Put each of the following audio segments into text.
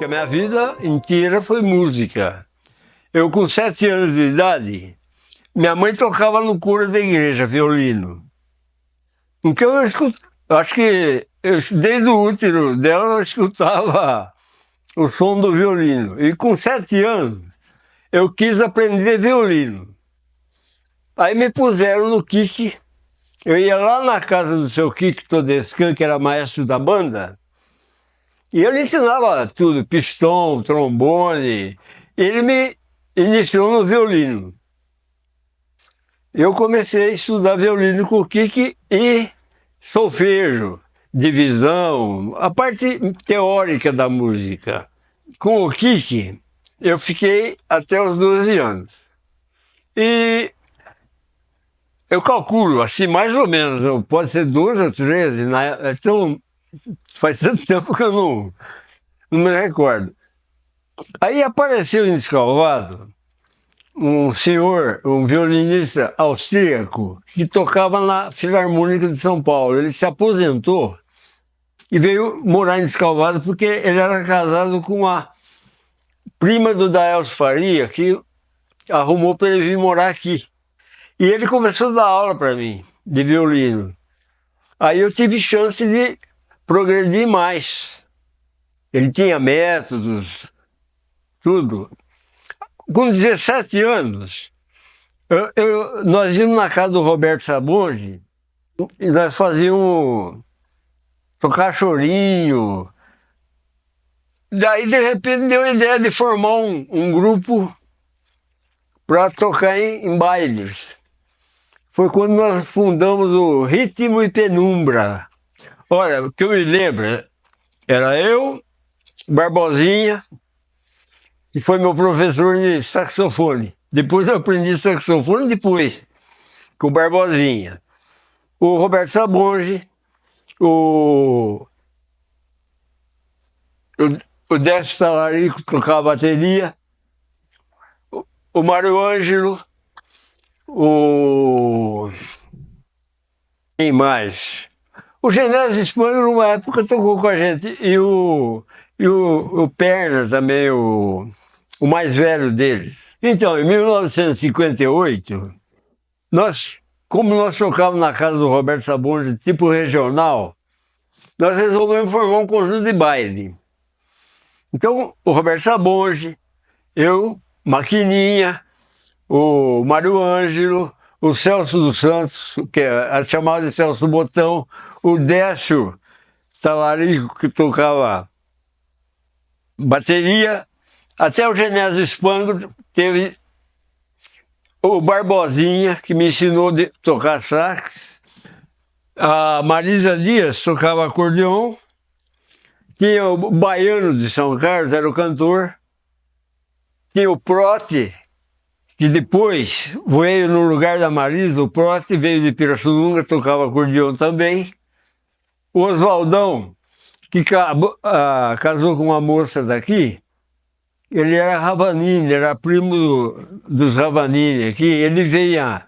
porque a minha vida inteira foi música. Eu, com 7 anos de idade, minha mãe tocava no coro da igreja, violino. Então eu acho que desde o útero dela eu escutava o som do violino. E com 7 anos eu quis aprender violino. Aí me puseram no Kiki. Eu ia lá na casa do seu Kiki Todescan, que era maestro da banda, e ele ensinava tudo, pistão, trombone. Ele me iniciou no violino. Eu comecei a estudar violino com o Kiki e solfejo, divisão, a parte teórica da música. Com o Kiki, eu fiquei até os 12 anos. E eu calculo, assim, mais ou menos, pode ser 12 ou 13, então faz tanto tempo que eu não me recordo. Aí apareceu em Descalvado um senhor, um violinista austríaco, que tocava na Filarmônica de São Paulo. Ele se aposentou e veio morar em Descalvado porque ele era casado com uma prima do Daelso Faria, que arrumou para ele vir morar aqui. E ele começou a dar aula para mim, de violino. Aí eu tive chance de progredir mais. Ele tinha métodos, tudo. Com 17 anos, nós íamos na casa do Roberto Sabonge e nós fazíamos tocar chorinho. Daí, de repente, deu a ideia de formar um grupo para tocar em bailes. Foi quando nós fundamos o Ritmo e Penumbra. Olha, o que eu me lembro, era eu, Barbosinha, que foi meu professor de saxofone. Depois eu aprendi saxofone depois, com o Barbosinha. O Roberto Sabonge, o, o Décio Talarico tocava bateria, o Mário Ângelo, quem mais? O Genésio Spano, numa época, tocou com a gente, e o Perna também, o mais velho deles. Então, em 1958, como nós tocávamos na casa do Roberto Sabonge, tipo regional, nós resolvemos formar um conjunto de baile. Então, o Roberto Sabonge, eu, Maquininha, o Mário Ângelo, o Celso dos Santos, que é chamado de Celso Botão, o Décio Talarico, que tocava bateria, até o Genésio Spangler, teve o Barbosinha, que me ensinou a tocar sax, a Marisa Dias tocava acordeon, tinha o Baiano de São Carlos, era o cantor, tinha o Prote, que depois veio no lugar da Marisa, o Prote veio de Pirassununga, tocava acordeon também. O Oswaldão, que casou com uma moça daqui, ele era Ravanini, era primo dos Ravanini aqui, ele vinha,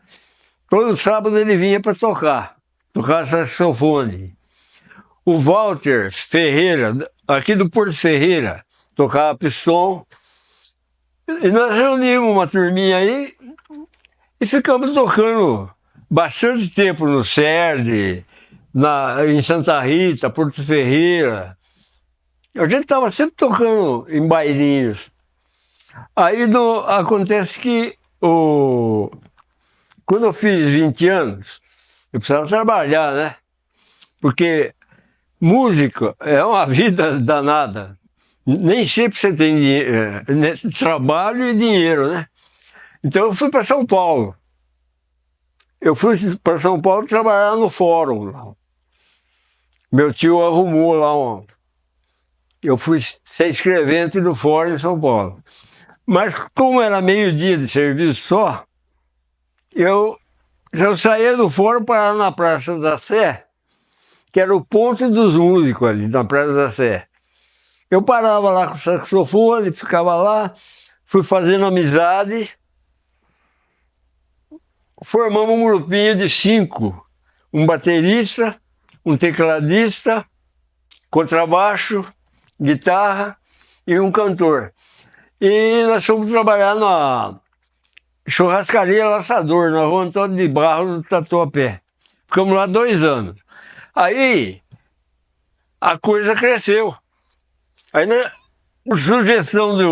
todo sábado ele vinha para tocar saxofone. O Walter Ferreira, aqui do Porto Ferreira, tocava pistão. E nós reunimos uma turminha aí e ficamos tocando bastante tempo no SERD, em Santa Rita, Porto Ferreira. A gente estava sempre tocando em bailinhos. Aí acontece que quando eu fiz 20 anos, eu precisava trabalhar, né? Porque música é uma vida danada. Nem sempre você tem trabalho e dinheiro, né? Então eu fui para São Paulo. Eu fui para São Paulo trabalhar no fórum lá. Meu tio arrumou lá eu fui ser escrevente do fórum em São Paulo. Mas como era meio-dia de serviço só, eu saía do fórum para na Praça da Sé, que era o ponto dos músicos ali, na Praça da Sé. Eu parava lá com o saxofone, ficava lá, fui fazendo amizade, formamos um grupinho de 5, um baterista, um tecladista, contrabaixo, guitarra e um cantor. E nós fomos trabalhar na churrascaria Laçador, na rua Antônio de Barros, no Tatuapé. Ficamos lá 2 anos. Aí a coisa cresceu. Aí, né, por sugestão de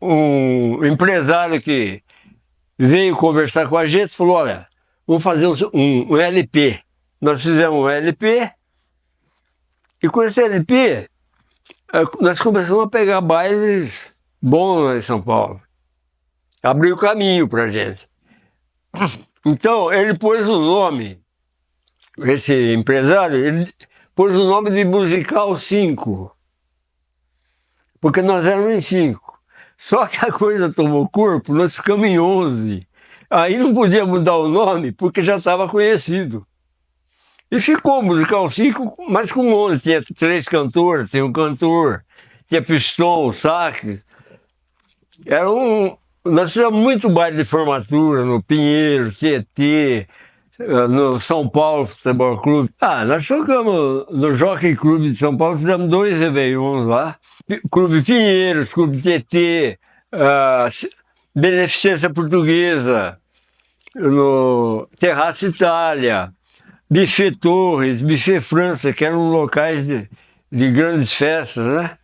um empresário que veio conversar com a gente, falou, olha, vamos fazer um LP. Nós fizemos um LP, e com esse LP, nós começamos a pegar bailes bons lá em São Paulo. Abriu caminho pra gente. Então, ele pôs o nome, esse empresário, ele pôs o nome de Musical 5, porque nós éramos em 5. Só que a coisa tomou corpo, nós ficamos em 11. Aí não podia mudar o nome, porque já estava conhecido. E ficou Musical 5, mas com 11. Tinha 3 cantores, tinha um cantor, tinha pistão, sax. Nós fizemos muito baile de formatura no Pinheiro, Tietê, no São Paulo Futebol Clube. Nós tocamos no Jockey Clube de São Paulo, fizemos 2 réveillons lá. Clube Pinheiros, Clube Tietê, Beneficência Portuguesa, no Terraço Itália, Buffet Torres, Buffet França, que eram locais de grandes festas, né?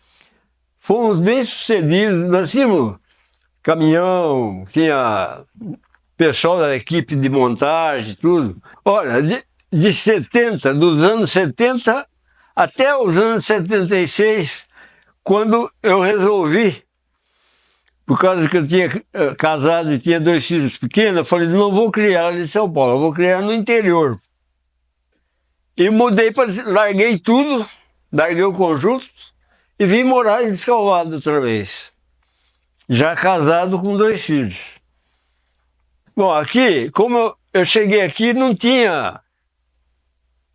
Fomos bem sucedidos, nós tínhamos caminhão, tinha pessoal da equipe de montagem, tudo. Olha, de 70, dos anos 70 até os anos 76, quando eu resolvi, por causa que eu tinha casado e tinha 2 filhos pequenos, eu falei, não vou criar ali em São Paulo, eu vou criar no interior. E mudei larguei tudo, larguei o conjunto e vim morar em Descalvado outra vez. Já casado com 2 filhos. Bom, aqui, como eu cheguei aqui, não tinha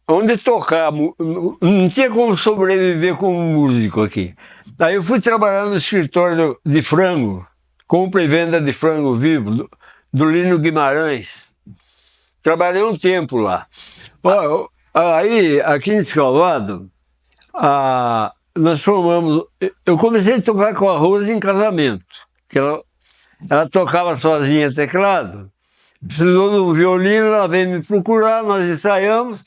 onde tocar, não tinha como sobreviver como músico aqui. Daí eu fui trabalhar no escritório de frango, compra e venda de frango vivo, do Lino Guimarães. Trabalhei um tempo lá. Aí, aqui em Descalvado, nós formamos... Eu comecei a tocar com a Rose em casamento, que ela tocava sozinha teclado, precisou de um violino, ela veio me procurar, nós ensaiamos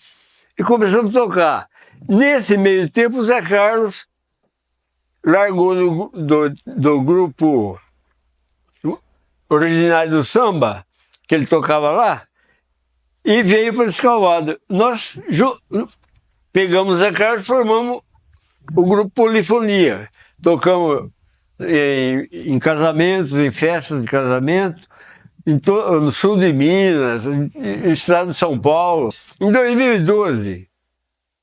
e começamos a tocar. Nesse meio tempo, o Zé Carlos largou do grupo Originário do Samba, que ele tocava lá, e veio para Descalvado. Nós pegamos o Zé Carlos e formamos o grupo Polifonia. Tocamos em casamentos, em festas de casamento, no sul de Minas, no estado de São Paulo. Em 2012,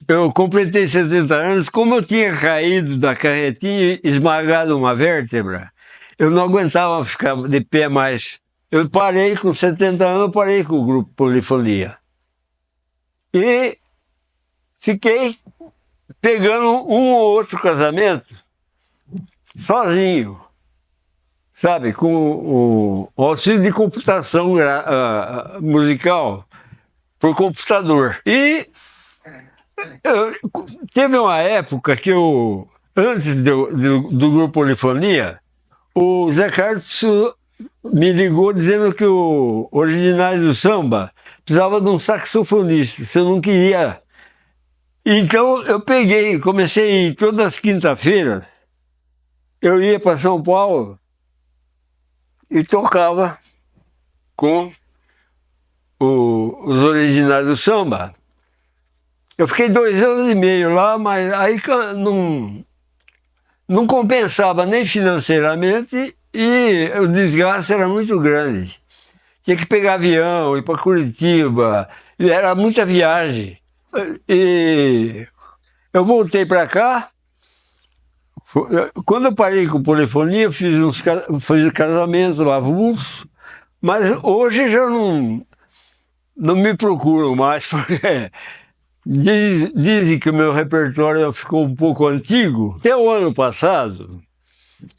eu completei 70 anos, como eu tinha caído da carretinha e esmagado uma vértebra, eu não aguentava ficar de pé mais. Eu parei com 70 anos, eu parei com o grupo Polifonia. E fiquei pegando um ou outro casamento sozinho, sabe, com o auxílio de computação musical por computador. E teve uma época que antes do grupo Polifonia, o Zé Carlos me ligou dizendo que o Originário do Samba precisava de um saxofonista, se eu não queria. Então eu comecei a ir todas as quinta-feiras, eu ia para São Paulo e tocava com os Originários do Samba. Eu fiquei 2 anos e meio lá, mas aí não compensava nem financeiramente e o desgaste era muito grande. Tinha que pegar avião, ir para Curitiba, era muita viagem. E eu voltei para cá. Quando eu parei com polifonia, eu fiz casamentos avulsos, mas hoje já não me procuram mais, porque dizem que o meu repertório ficou um pouco antigo. Até o ano passado,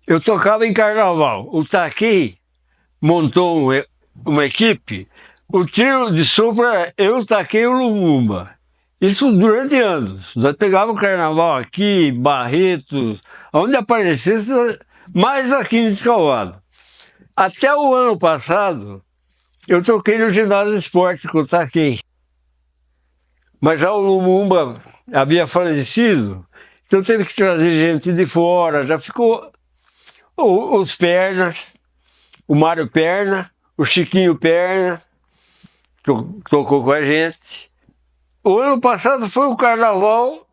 eu tocava em carnaval. O Taqui montou uma equipe, o trio de sopro era eu, Taqui e o Lumumba. Isso durante anos. Nós pegávamos o carnaval aqui, Barretos, onde aparecesse, mais aqui em Escalvado. Até o ano passado, eu toquei no ginásio de esporte que eu taquei. Mas já o Lumumba havia falecido, então teve que trazer gente de fora, já ficou os Pernas, o Mário Perna, o Chiquinho Perna, que tocou com a gente. O ano passado foi o carnaval,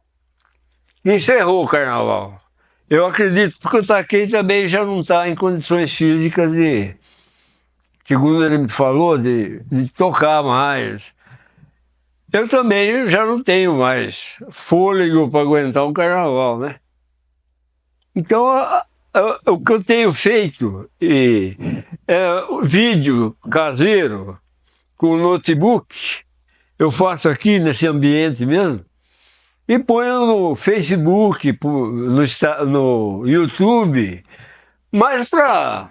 e encerrou o carnaval. Eu acredito, porque o Taquei também já não está em condições físicas de, segundo ele me falou, de tocar mais. Eu também já não tenho mais fôlego para aguentar um carnaval, né? Então, o que eu tenho feito é vídeo caseiro com notebook, eu faço aqui nesse ambiente mesmo, e ponho no Facebook, no YouTube, mas para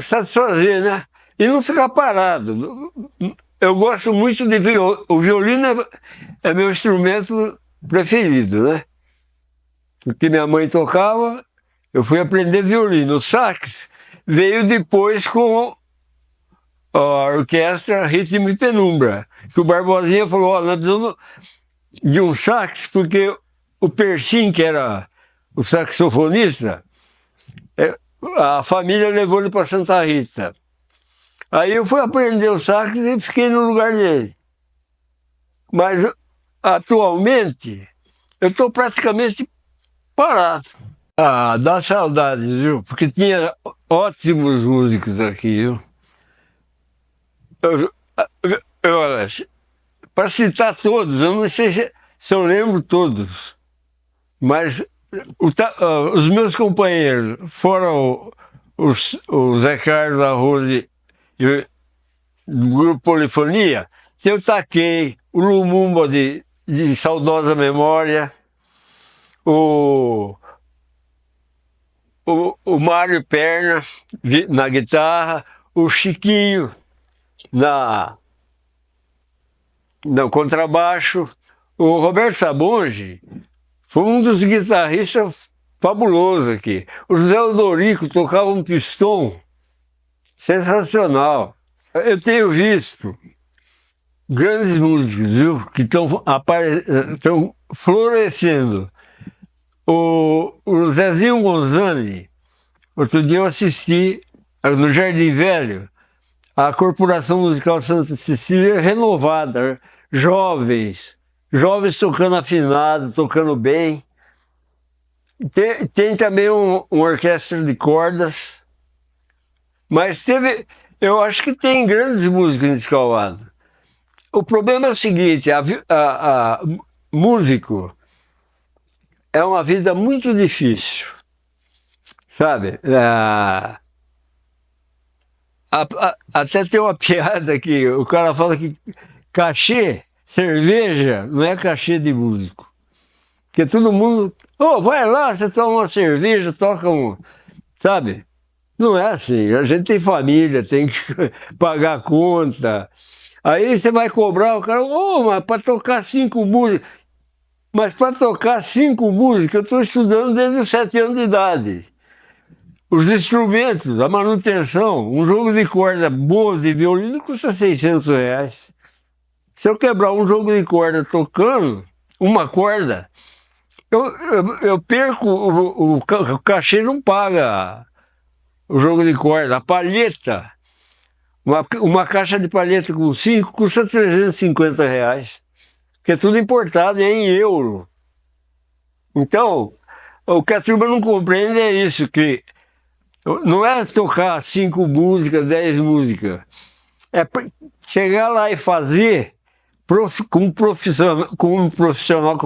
satisfazer, né? E não ficar parado. Eu gosto muito de violino. O violino é meu instrumento preferido, né? Porque minha mãe tocava, eu fui aprender violino. O sax veio depois com a orquestra Ritmo e Penumbra, que o Barbosinha falou, ó, nós precisamos de um sax, porque o Persim, que era o saxofonista, a família levou ele para Santa Rita. Aí eu fui aprender o sax e fiquei no lugar dele. Mas atualmente eu estou praticamente parado. Ah, dá saudades, viu? Porque tinha ótimos músicos aqui, viu? Para citar todos, eu não sei se eu lembro todos, mas os meus companheiros, fora o Zé Carlos Arroz e do Grupo Polifonia, eu taquei o Lumumba de saudosa memória, o Mário Perna na guitarra, o Chiquinho no contrabaixo, o Roberto Sabonge foi um dos guitarristas fabulosos aqui. O José Odorico tocava um pistão sensacional. Eu tenho visto grandes músicos, viu, que estão florescendo. O Zezinho Gonzani, outro dia eu assisti no Jardim Velho, a Corporação Musical Santa Cecília renovada, jovens tocando afinado, tocando bem. Tem também uma orquestra de cordas, mas eu acho que tem grandes músicos em Escalvado. O problema é o seguinte, músico é uma vida muito difícil, sabe? Até tem uma piada que o cara fala que cachê, cerveja, não é cachê de músico. Porque todo mundo, vai lá, você toma uma cerveja, toca sabe? Não é assim, a gente tem família, tem que pagar a conta. Aí você vai cobrar, o cara, mas para tocar 5 músicas. Mas para tocar 5 músicas, eu estou estudando desde os 7 anos de idade. Os instrumentos, a manutenção, um jogo de corda boa de violino custa R$600. Se eu quebrar um jogo de corda tocando uma corda, eu perco, o cachê não paga o jogo de corda. A palheta, uma caixa de palheta com 5 custa R$350, que é tudo importado, é em euro. Então, o que a turma não compreende é isso, que não é tocar 5 músicas, 10 músicas. É chegar lá e fazer com um profissional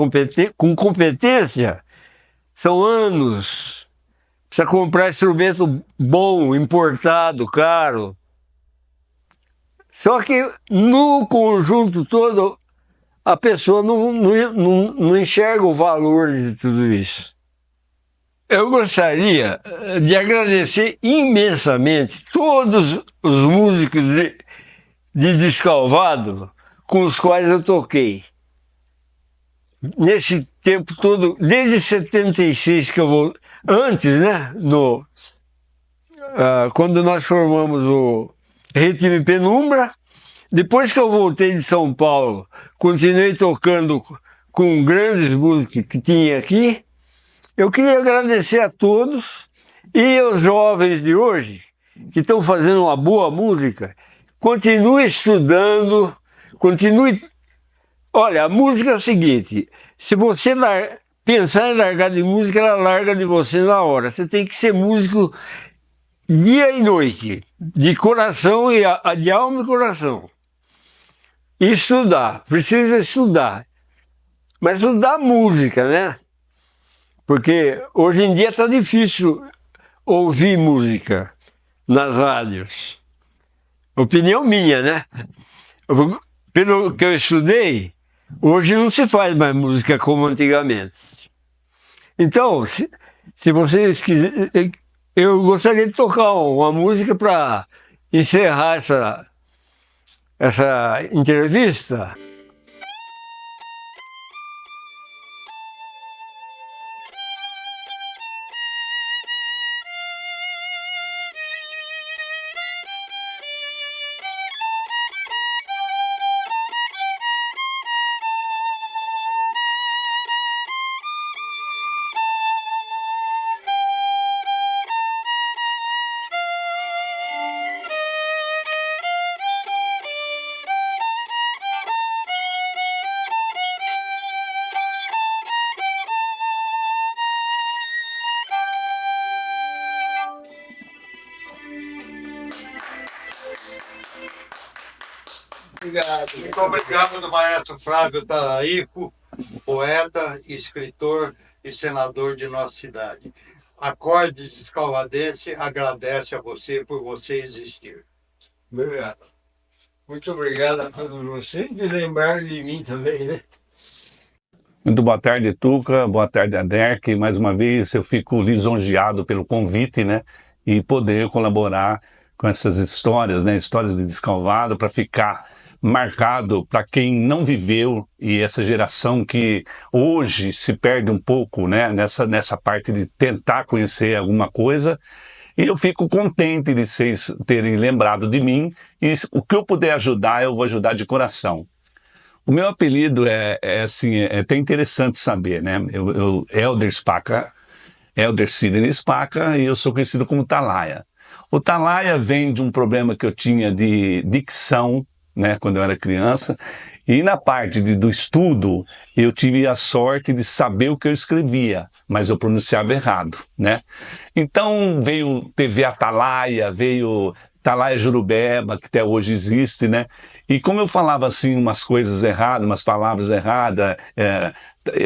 com competência, são anos. Precisa comprar instrumento bom, importado, caro. Só que no conjunto todo, a pessoa não enxerga o valor de tudo isso. Eu gostaria de agradecer imensamente todos os músicos de Descalvado com os quais eu toquei. Nesse tempo todo, desde 76 que eu vou... Antes, né? Quando nós formamos o Ritmo e Penumbra, depois que eu voltei de São Paulo, continuei tocando com grandes músicos que tinha aqui. Eu queria agradecer a todos e aos jovens de hoje que estão fazendo uma boa música. Continue estudando, continue... Olha, a música é o seguinte, se você pensar em largar de música, ela larga de você na hora. Você tem que ser músico dia e noite, de coração e de alma e coração. E estudar, precisa estudar. Mas estudar música, né? Porque hoje em dia está difícil ouvir música nas rádios. Opinião minha, né? Pelo que eu estudei, hoje não se faz mais música como antigamente. Então, se vocês quiserem, eu gostaria de tocar uma música para encerrar essa entrevista. Obrigado. Muito obrigado, maestro Flávio Talarico, poeta, escritor e senador de nossa cidade. Acordes Descalvadense agradece a você por você existir. Obrigado. Muito obrigado a todos vocês e lembrar de mim também, né? Muito boa tarde, Tuca. Boa tarde, Aderc. Mais uma vez eu fico lisonjeado pelo convite, né? E poder colaborar com essas histórias, né? Histórias de Descalvado, para ficar marcado para quem não viveu e essa geração que hoje se perde um pouco, né? Nessa parte de tentar conhecer alguma coisa. E eu fico contente de vocês terem lembrado de mim. E o que eu puder ajudar, eu vou ajudar de coração. O meu apelido é até interessante saber, né? Helder Spaca, Helder Sidney Spaca, e eu sou conhecido como Talaia. O Talaia vem de um problema que eu tinha de dicção, né, quando eu era criança, e na parte do estudo eu tive a sorte de saber o que eu escrevia, mas eu pronunciava errado, né? Então veio TV Atalaia, veio Atalaia Jurubeba, que até hoje existe, né? E como eu falava assim umas coisas erradas, umas palavras erradas,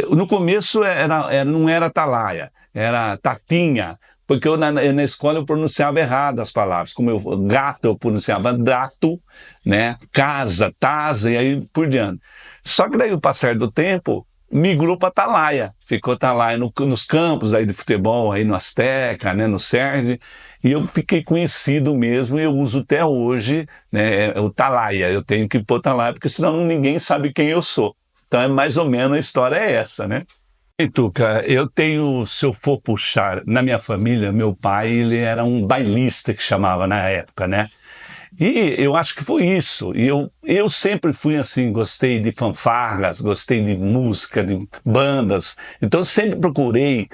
no começo não era Atalaia, era Tatinha, porque na escola eu pronunciava errado as palavras, como gato eu pronunciava dato, né? Casa, taza e aí por diante. Só que daí o passar do tempo migrou para Atalaia, ficou Atalaia nos campos aí de futebol, aí no Azteca, né, no Sérgio, e eu fiquei conhecido mesmo e eu uso até hoje, né, o Talaia, eu tenho que pôr Talaia, porque senão ninguém sabe quem eu sou. Então é mais ou menos a história é essa, né? E Tuca, eu tenho, se eu for puxar, na minha família, meu pai, ele era um bailista que chamava na época, né? E eu acho que foi isso. E eu sempre fui assim, gostei de fanfarras, gostei de música, de bandas. Então eu sempre procurei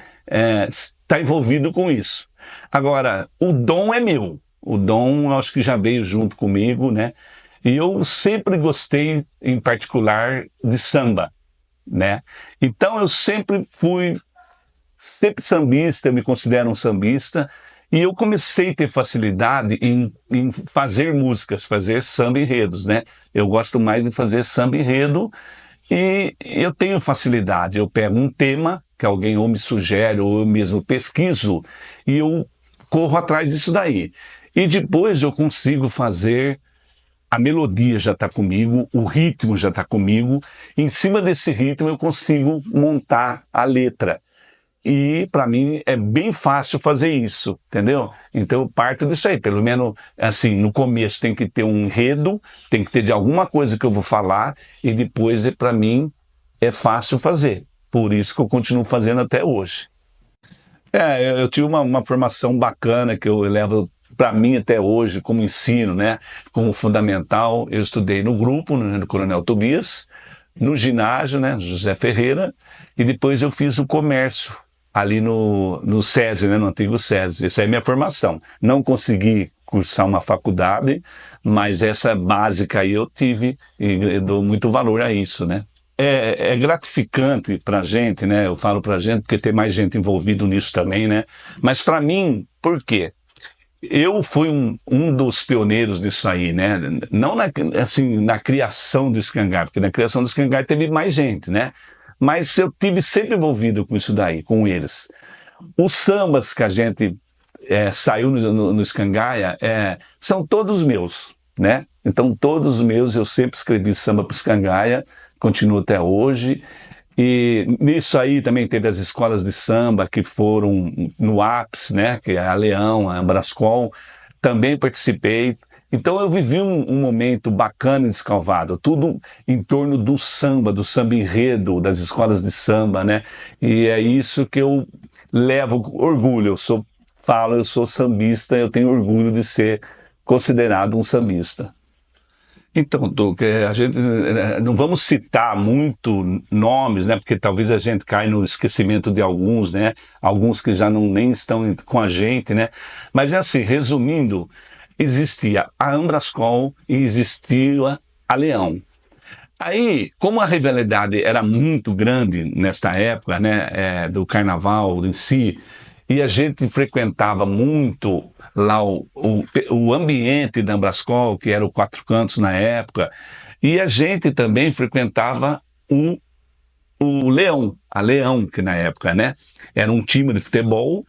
estar envolvido com isso. Agora, o dom é meu. O dom eu acho que já veio junto comigo, né? E eu sempre gostei, em particular, de samba, né? Então eu sempre fui sambista, eu me considero um sambista, e eu comecei a ter facilidade em fazer músicas, fazer samba enredos, né? Eu gosto mais de fazer samba enredo e eu tenho facilidade. Eu pego um tema que alguém ou me sugere ou eu mesmo pesquiso e eu corro atrás disso daí. E depois eu consigo fazer, a melodia já está comigo, o ritmo já está comigo, em cima desse ritmo eu consigo montar a letra. e para mim é bem fácil fazer isso, entendeu? Então eu parto disso aí, pelo menos assim, no começo tem que ter um enredo, tem que ter de alguma coisa que eu vou falar, e depois para mim é fácil fazer. Por isso que eu continuo fazendo até hoje. Eu tive uma formação bacana que eu levo para mim até hoje como ensino, né? Como fundamental, eu estudei no grupo, né, no Coronel Tobias, no ginásio, né, José Ferreira, e depois eu fiz o comércio ali no SESI, né, no antigo SESI. Essa é a minha formação. Não consegui cursar uma faculdade, mas essa básica aí eu tive e eu dou muito valor a isso, né? É gratificante para a gente, né? Eu falo para a gente porque tem mais gente envolvida nisso também, né? Mas para mim, por quê? Eu fui um dos pioneiros disso aí, né? Não na criação do Scangar, porque na criação do Scangar teve mais gente, né? Mas eu tive sempre envolvido com isso daí, com eles. Os sambas que a gente saiu no Scangaia são todos meus, né? Então todos meus, eu sempre escrevi samba para o Scangaia, continuo até hoje. E nisso aí também teve as escolas de samba que foram no ápice, né? Que é a Leão, a Ambrascol, também participei. Então eu vivi um momento bacana em Descalvado, tudo em torno do samba enredo, das escolas de samba, né? E é isso que eu levo orgulho. Eu sou sambista, eu tenho orgulho de ser considerado um sambista. Então, Tuca, a gente não vamos citar muito nomes, né? Porque talvez a gente caia no esquecimento de alguns, né? Alguns que já nem estão com a gente, né? Mas é assim, resumindo, existia a Ambrascol e existia a Leão. Aí, como a rivalidade era muito grande nesta época, né? Do carnaval em si, e a gente frequentava muito lá o ambiente da Ambrascol, que era o Quatro Cantos na época, e a gente também frequentava o Leão, a Leão, que na época, né, era um time de futebol,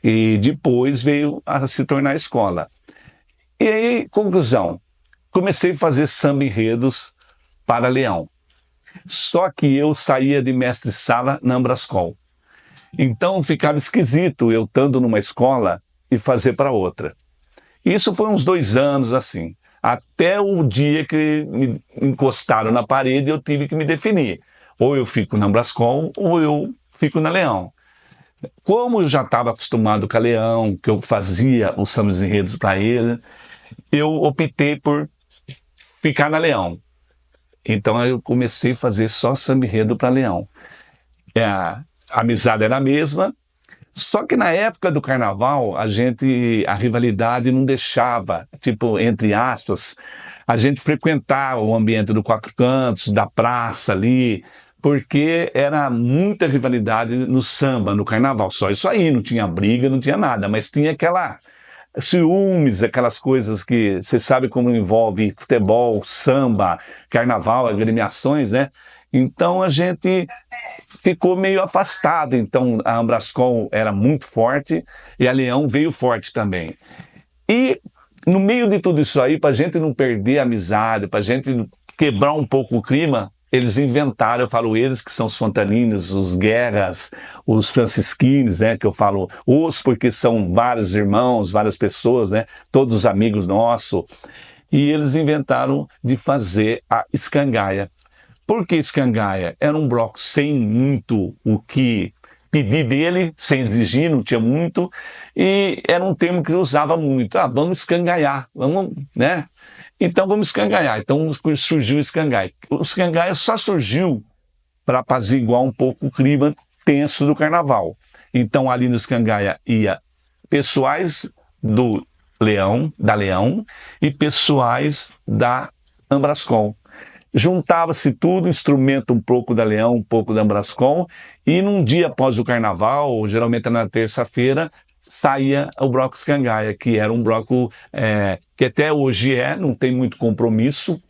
e depois veio a se tornar escola. E aí, conclusão, comecei a fazer samba enredos para Leão. Só que eu saía de mestre-sala na Ambrascol. Então ficava esquisito eu estando numa escola e fazer para outra. Isso foi uns 2 anos assim, até o dia que me encostaram na parede e eu tive que me definir. Ou eu fico na Ambrascol ou eu fico na Leão. Como eu já estava acostumado com a Leão, que eu fazia os sambas enredos para ele, eu optei por ficar na Leão. Então eu comecei a fazer só samba enredo para Leão. A amizade era a mesma, só que na época do carnaval, a rivalidade não deixava, tipo, entre aspas, a gente frequentar o ambiente do Quatro Cantos, da praça ali, porque era muita rivalidade no samba, no carnaval. Só isso aí, não tinha briga, não tinha nada, mas tinha aquela ciúmes, aquelas coisas que você sabe como envolve futebol, samba, carnaval, agremiações, né? Então a gente ficou meio afastado. Então a Ambrascol era muito forte e a Leão veio forte também. E no meio de tudo isso aí, para a gente não perder a amizade, para a gente quebrar um pouco o clima, eles inventaram, eu falo eles que são os fontaninos, os guerras, os francisquines, né, que eu falo os porque são vários irmãos, várias pessoas, né, todos amigos nossos, e eles inventaram de fazer a escangaia. Por que escangaia? Era um bloco sem muito o que pedir dele, sem exigir, não tinha muito, e era um termo que se usava muito. Vamos escangaiar, vamos, né? Então vamos escangaiar. Então surgiu o escangaia. O escangaia só surgiu para apaziguar um pouco o clima tenso do carnaval. Então ali no escangaia ia pessoais do Leão, da Leão, e pessoais da Ambrascol. Juntava-se tudo, instrumento um pouco da Leão, um pouco da Ambrascol, e num dia após o carnaval, geralmente na terça-feira, saía o bloco escangaia, que era um bloco que até hoje não tem muito compromisso,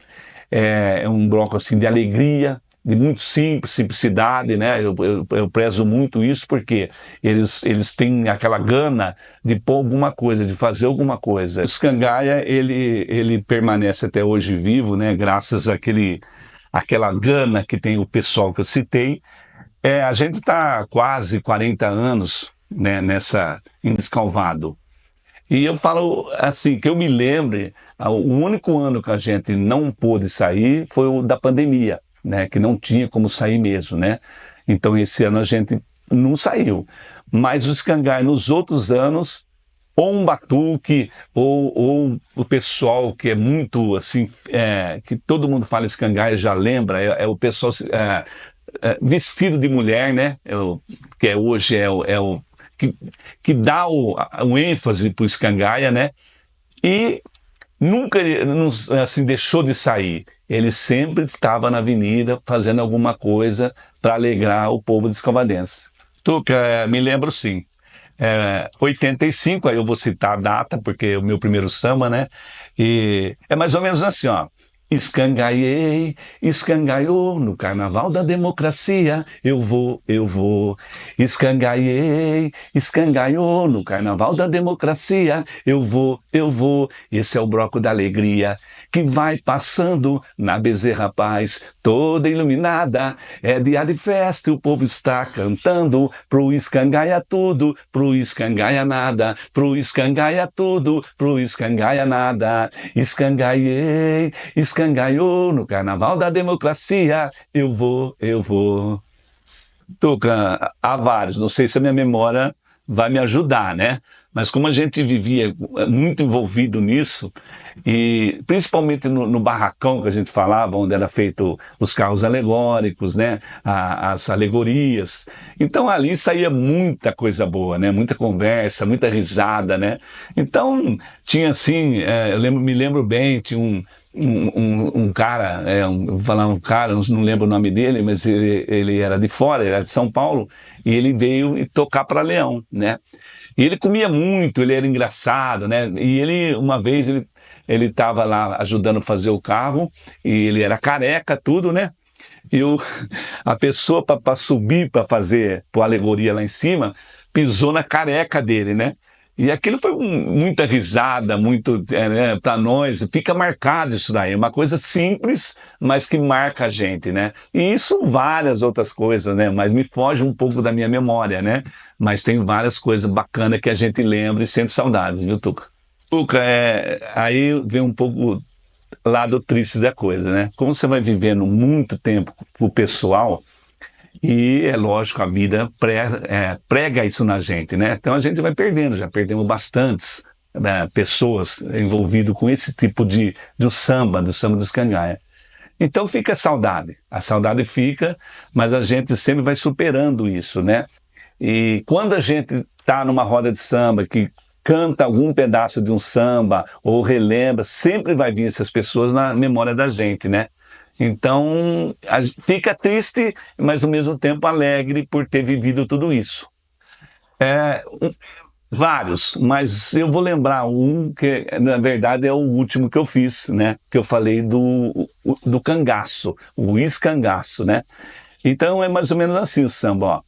é um bloco assim de alegria, de muito simplicidade, né? Eu prezo muito isso porque eles têm aquela gana de pôr alguma coisa, de fazer alguma coisa. O escangaia, ele permanece até hoje vivo, né? Graças àquela gana que tem o pessoal que eu citei. A gente está quase 40 anos, né, em Descalvado. E eu falo assim, que eu me lembre, o único ano que a gente não pôde sair foi o da pandemia, né, que não tinha como sair mesmo, né? Então esse ano a gente não saiu. Mas os Cangai nos outros anos, ou um batuque, ou o pessoal que é muito assim, que todo mundo fala Escangai já lembra, o pessoal vestido de mulher, né? Que hoje que, que dá o ênfase para o Escangaia, né? E nunca assim, deixou de sair. Ele sempre estava na avenida fazendo alguma coisa para alegrar o povo descalvadense. Tuca, me lembro sim. 85, aí eu vou citar a data, porque é o meu primeiro samba, né? E é mais ou menos assim, ó. Escangaiei, escangaiou no carnaval da democracia, eu vou. Escangaiei, escangaiou no carnaval da democracia, eu vou. Esse é o bloco da alegria que vai passando na Bezerra Paz, toda iluminada. É dia de festa e o povo está cantando pro escangaia tudo, pro escangaia nada, pro escangaia tudo, pro escangaia nada. Escangaiei, escangaiou no carnaval da democracia, eu vou. Tuca, há vários, não sei se a minha memória vai me ajudar, né? Mas como a gente vivia muito envolvido nisso, e principalmente no barracão que a gente falava, onde era feito os carros alegóricos, né? As alegorias. Então ali saía muita coisa boa, né? Muita conversa, muita risada, né? Então tinha assim, me lembro bem, tinha um cara, vou falar um cara, não lembro o nome dele, mas ele era de fora, ele era de São Paulo, e ele veio tocar para Leão, né? E ele comia muito, ele era engraçado, né? E ele, uma vez, ele estava lá ajudando a fazer o carro, e ele era careca, tudo, né? E a pessoa, para subir, para fazer a alegoria lá em cima, pisou na careca dele, né? E aquilo foi muita risada, muito, né, para nós, fica marcado isso daí, é uma coisa simples, mas que marca a gente, né? E isso várias outras coisas, né? Mas me foge um pouco da minha memória, né? Mas tem várias coisas bacanas que a gente lembra e sente saudades, viu, Tuca? Tuca, aí vem um pouco lado triste da coisa, né? Como você vai vivendo muito tempo com o pessoal, e é lógico, a vida prega isso na gente, né? Então a gente vai perdendo, já perdemos bastantes, né, pessoas envolvidas com esse tipo do samba dos Cangaia. Então fica a saudade fica, mas a gente sempre vai superando isso, né? E quando a gente está numa roda de samba que canta algum pedaço de um samba ou relembra, sempre vai vir essas pessoas na memória da gente, né? Então, fica triste, mas ao mesmo tempo alegre por ter vivido tudo isso. Vários, mas eu vou lembrar um que, na verdade, é o último que eu fiz, né? Que eu falei do cangaço, o escangaço, né? Então, é mais ou menos assim o samba, ó.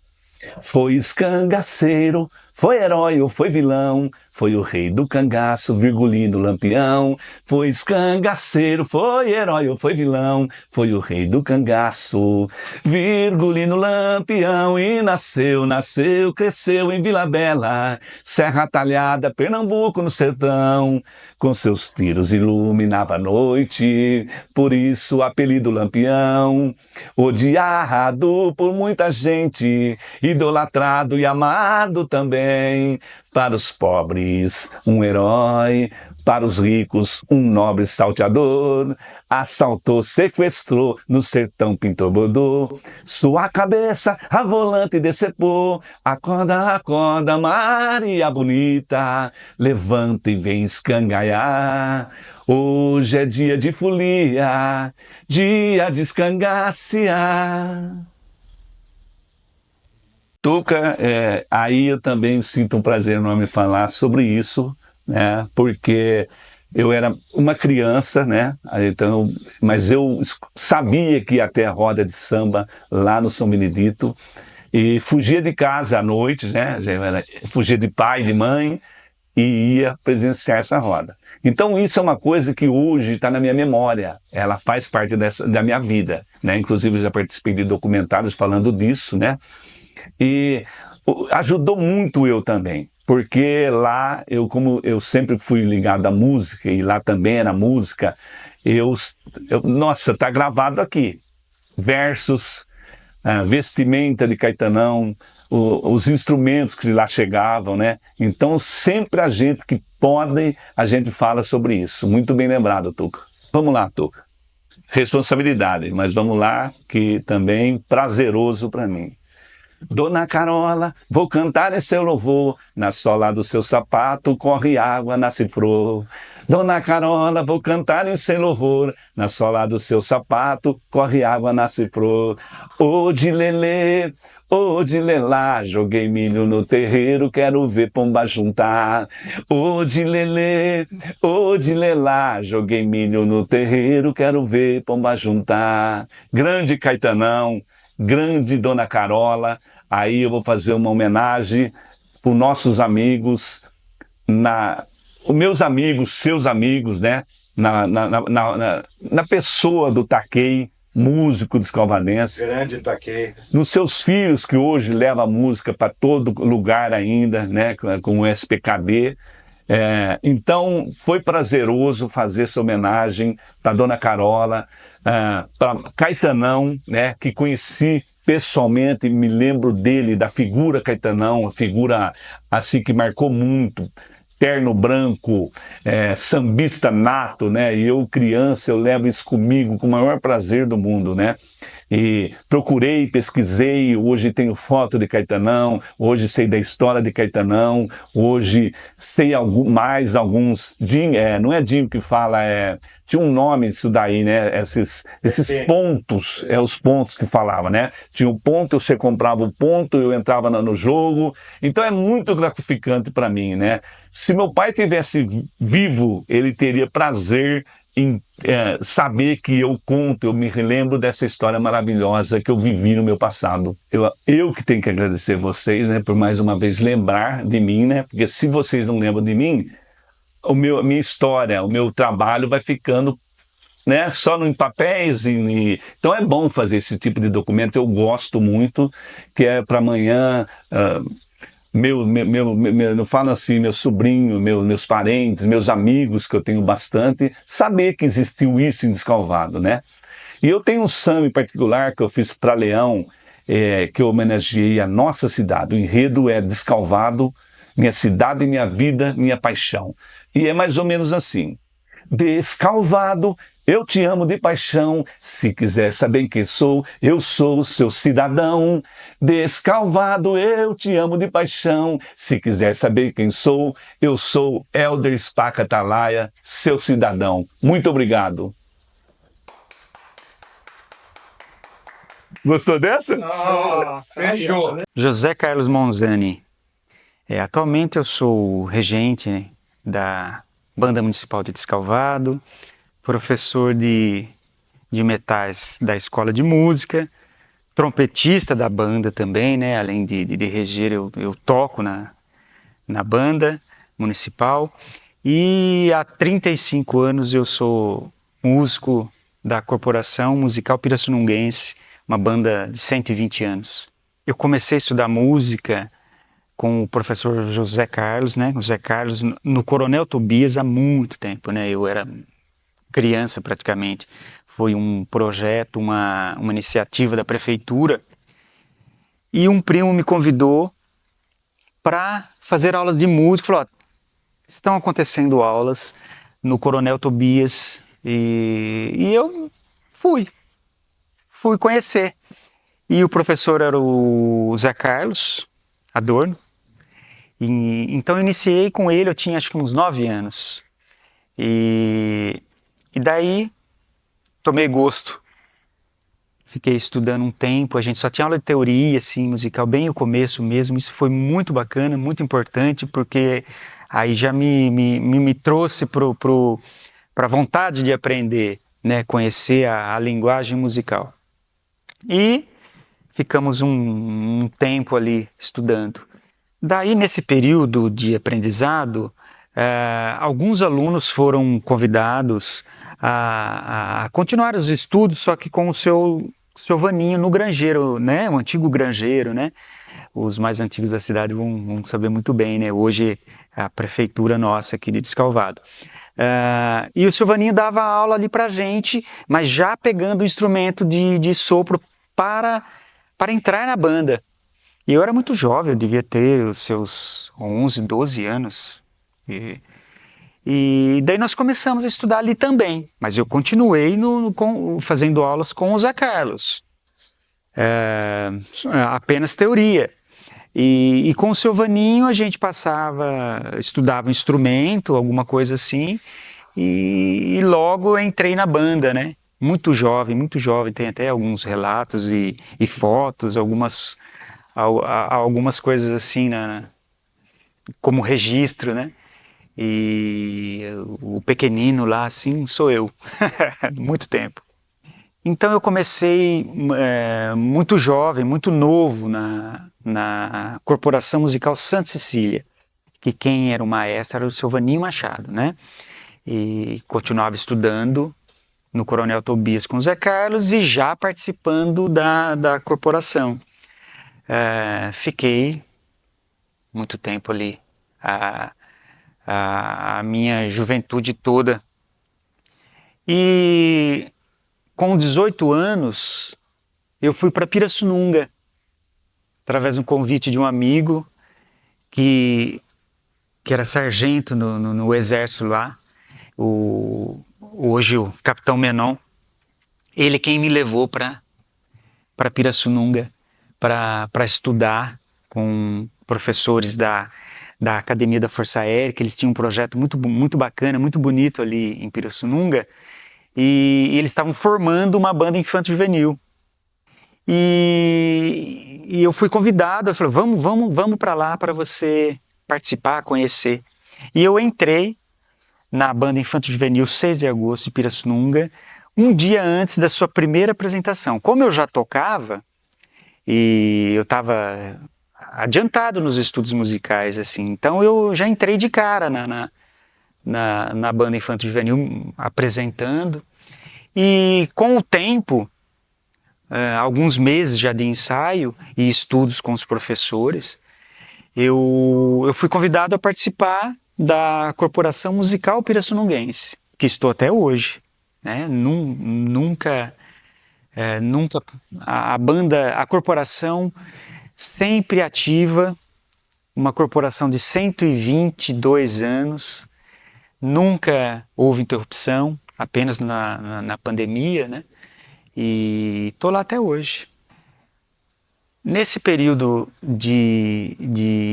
Foi escangaceiro, foi herói ou foi vilão, foi o rei do cangaço, virgulino lampião. Foi escangaceiro, foi herói ou foi vilão, foi o rei do cangaço, virgulino lampião. E nasceu, cresceu em Vila Bela, Serra Talhada, Pernambuco no sertão. Com seus tiros iluminava a noite, por isso o apelido Lampião. Odiado por muita gente, idolatrado e amado também. Para os pobres, um herói, para os ricos, um nobre salteador. Assaltou, sequestrou, no sertão pintou bordô. Sua cabeça a volante decepou. Acorda, Maria bonita, levanta e vem escangaiar. Hoje é dia de folia, dia de escangacear. Tuca, aí eu também sinto um prazer enorme falar sobre isso, né? Porque eu era uma criança, né? Então, mas eu sabia que ia ter a roda de samba lá no São Benedito e fugia de casa à noite, né? Fugia de pai, de mãe e ia presenciar essa roda. Então isso é uma coisa que hoje está na minha memória, ela faz parte da minha vida, né? Inclusive eu já participei de documentários falando disso, né? E ajudou muito eu também, porque lá, como eu sempre fui ligado à música, e lá também era música, nossa, tá gravado aqui, versos, vestimenta de Caetanão, os instrumentos que lá chegavam, né? Então sempre a gente que pode, a gente fala sobre isso. Muito bem lembrado, Tuca. Vamos lá, Tuca. Responsabilidade, mas vamos lá, que também prazeroso para mim. Dona Carola, vou cantar em seu louvor, na sola do seu sapato corre água, nasce flor. Dona Carola, vou cantar em seu louvor, na sola do seu sapato corre água, nasce flor. Ô de lelê, ô de lelá, joguei milho no terreiro, quero ver pomba juntar. Ô de lelê, ô de lelá, joguei milho no terreiro, quero ver pomba juntar. Grande Caetanão, grande Dona Carola, aí eu vou fazer uma homenagem para os nossos amigos, os meus amigos, seus amigos, né? Na pessoa do Taquei, músico descalvadense. Grande Taquei. Nos seus filhos, que hoje levam a música para todo lugar ainda, né? Com o SPKD. Então foi prazeroso fazer essa homenagem para Dona Carola, para Caetanão, né, que conheci pessoalmente, me lembro dele, da figura Caetanão, a figura assim que marcou muito, terno branco, sambista nato, né? E eu, criança, eu levo isso comigo com o maior prazer do mundo, né? E procurei, pesquisei, hoje tenho foto de Caetanão, hoje sei da história de Caetanão, hoje sei mais alguns, não é Dinho que fala, tinha um nome isso daí, né? Esses pontos, os pontos que falava, né? Tinha um ponto, você comprava o ponto, eu entrava no jogo, então é muito gratificante para mim, né? Se meu pai tivesse vivo, ele teria prazer em saber que eu conto, eu me relembro dessa história maravilhosa que eu vivi no meu passado. Eu que tenho que agradecer vocês, né, por mais uma vez lembrar de mim, né, porque se vocês não lembram de mim, a minha história, o meu trabalho vai ficando, né, só em papéis. Então é bom fazer esse tipo de documento, eu gosto muito, que é para amanhã... eu falo assim, meu sobrinho, meus parentes, meus amigos, que eu tenho bastante, saber que existiu isso em Descalvado, né? E eu tenho um samba em particular que eu fiz para Leão, que eu homenageei a nossa cidade. O enredo é Descalvado, minha cidade, minha vida, minha paixão. E é mais ou menos assim. Descalvado, eu te amo de paixão, se quiser saber quem sou, eu sou o seu cidadão. Descalvado, eu te amo de paixão, se quiser saber quem sou, eu sou Hélder Spaca Atalaia, seu cidadão. Muito obrigado. Gostou dessa? Fechou. José Carlos Monzani. Atualmente eu sou o regente da Banda Municipal de Descalvado, professor de metais da Escola de Música, trompetista da banda também, né? Além de reger, eu toco na banda municipal. E há 35 anos eu sou músico da Corporação Musical Pirassununguense, uma banda de 120 anos. Eu comecei a estudar música com o professor José Carlos, né? José Carlos no Coronel Tobias há muito tempo, né? Eu era criança praticamente. Foi um projeto, uma iniciativa da prefeitura. E um primo me convidou para fazer aulas de música. Falou, estão acontecendo aulas no Coronel Tobias. E eu fui conhecer. E o professor era o Zé Carlos Adorno. Então eu iniciei com ele, eu tinha acho que uns 9 anos. E daí tomei gosto. Fiquei estudando um tempo, a gente só tinha aula de teoria, assim, musical, bem o começo mesmo. Isso foi muito bacana, muito importante, porque aí já me trouxe para a vontade de aprender, né, conhecer a linguagem musical. E ficamos um tempo ali estudando. Daí, nesse período de aprendizado, Alguns alunos foram convidados a continuar os estudos, só que com o seu vaninho no granjeiro, né? O antigo granjeiro, né? Os mais antigos da cidade vão saber muito bem, né? Hoje a prefeitura nossa aqui de Descalvado. E o Silvaninho dava aula ali pra gente, mas já pegando o instrumento de sopro para entrar na banda. E eu era muito jovem, eu devia ter os seus 11, 12 anos. E daí nós começamos a estudar ali também, mas eu continuei fazendo aulas com o Zé Carlos. Apenas teoria. E com o Silvaninho a gente estudava instrumento, alguma coisa assim, e logo entrei na banda, né? Muito jovem, tem até alguns relatos e fotos, algumas coisas assim como registro, né? E o pequenino lá, assim, sou eu, muito tempo. Então eu comecei muito jovem, muito novo na Corporação Musical Santa Cecília, que quem era o maestro era o Silvaninho Machado, né? E continuava estudando no Coronel Tobias com o Zé Carlos e já participando da corporação. Fiquei muito tempo ali, a minha juventude toda. E com 18 anos, eu fui para Pirassununga, através de um convite de um amigo que era sargento no exército lá, hoje o capitão Menon. Ele quem me levou para Pirassununga para estudar com professores da Academia da Força Aérea, que eles tinham um projeto muito bacana, muito bonito ali em Pirassununga, e eles estavam formando uma banda infanto-juvenil. E eu fui convidado, eu falei, vamos para lá para você participar, conhecer. E eu entrei na banda infanto-juvenil 6 de agosto de Pirassununga, um dia antes da sua primeira apresentação. Como eu já tocava, e eu estava adiantado nos estudos musicais, assim, então eu já entrei de cara na banda infanto-juvenil apresentando. E com o tempo, alguns meses já de ensaio e estudos com os professores, eu fui convidado a participar da Corporação Musical Pirassununguense, que estou até hoje, né? Nunca a banda, a corporação sempre ativa, uma corporação de 122 anos, nunca houve interrupção, apenas na pandemia, né? E estou lá até hoje. Nesse período de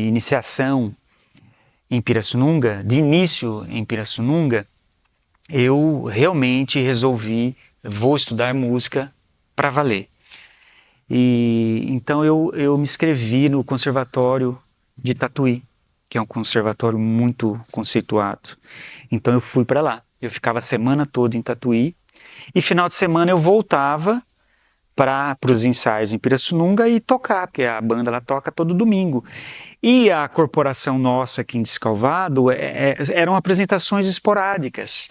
iniciação em Pirassununga, de início em Pirassununga, eu realmente resolvi, vou estudar música para valer. E então eu me inscrevi no Conservatório de Tatuí, que é um conservatório muito conceituado. Então eu fui para lá. Eu ficava a semana toda em Tatuí e final de semana eu voltava para os ensaios em Pirassununga e tocar, porque a banda ela toca todo domingo. E a corporação nossa aqui em Descalvado eram apresentações esporádicas,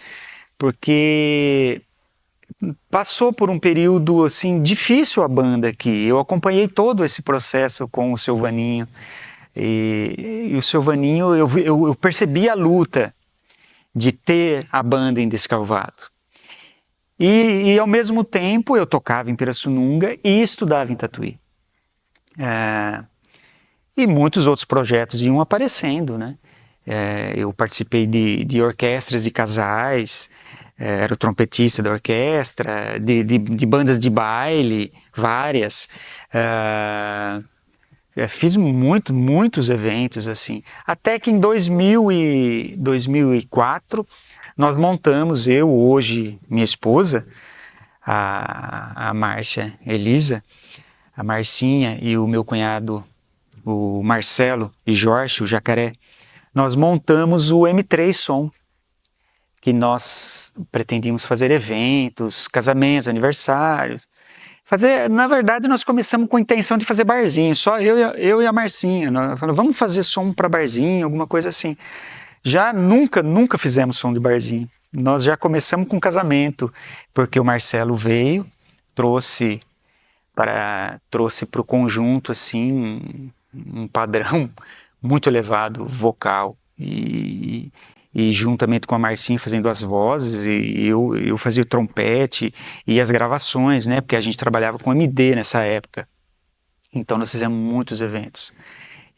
porque passou por um período assim difícil a banda aqui. Eu acompanhei todo esse processo com o Silvaninho. E o Silvaninho, eu percebi a luta de ter a banda em Descalvado. E ao mesmo tempo eu tocava em Pirassununga e estudava em Tatuí. E muitos outros projetos iam aparecendo, né? Eu participei de orquestras de casais, era o trompetista da orquestra, de bandas de baile, várias. Fiz muitos eventos assim, até que em 2004 nós montamos, eu, hoje minha esposa, a Márcia Elisa, a Marcinha e o meu cunhado, o Marcelo e Jorge, o Jacaré, nós montamos o M3 Som, que nós pretendíamos fazer eventos, casamentos, aniversários. Na verdade, nós começamos com a intenção de fazer barzinho, só eu e a Marcinha. Nós falamos, vamos fazer som para barzinho, alguma coisa assim. Já nunca fizemos som de barzinho. Nós já começamos com casamento, porque o Marcelo veio, trouxe para o conjunto assim um padrão muito elevado vocal e juntamente com a Marcinha fazendo as vozes e eu fazia o trompete e as gravações, né? Porque a gente trabalhava com MD nessa época. Então nós fizemos muitos eventos.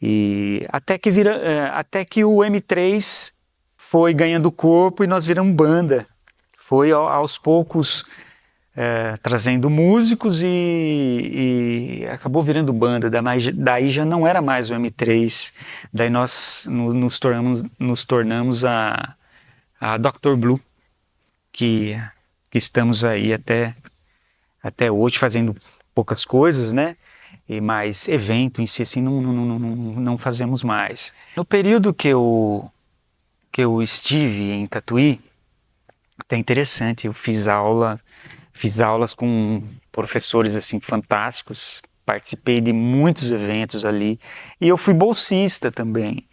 E até que o M3 foi ganhando corpo e nós viramos banda. Foi aos poucos trazendo músicos e acabou virando banda. Daí já não era mais o M3. Daí nós nos tornamos a Dr. Blue, que estamos aí até hoje fazendo poucas coisas, né? Mas evento em si assim não fazemos mais. No período que eu estive em Tatuí, até interessante, eu fiz aulas com professores assim fantásticos, participei de muitos eventos ali e eu fui bolsista também.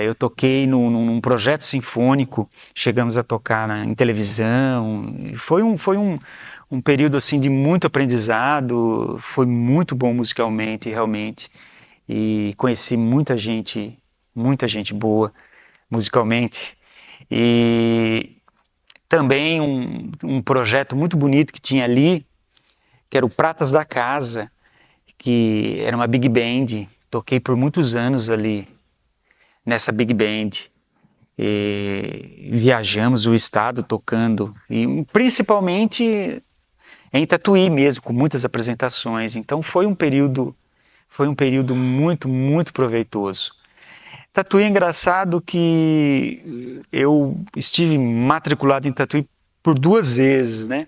Eu toquei num projeto sinfônico, chegamos a tocar em televisão, foi um período assim de muito aprendizado, foi muito bom musicalmente realmente e conheci muita gente boa musicalmente e também um projeto muito bonito que tinha ali, que era o Pratas da Casa, que era uma big band, toquei por muitos anos ali nessa big band. E viajamos o estado tocando, e principalmente em Tatuí mesmo, com muitas apresentações. Então foi um período muito proveitoso. Tatuí é engraçado que eu estive matriculado em Tatuí por 2 vezes, né?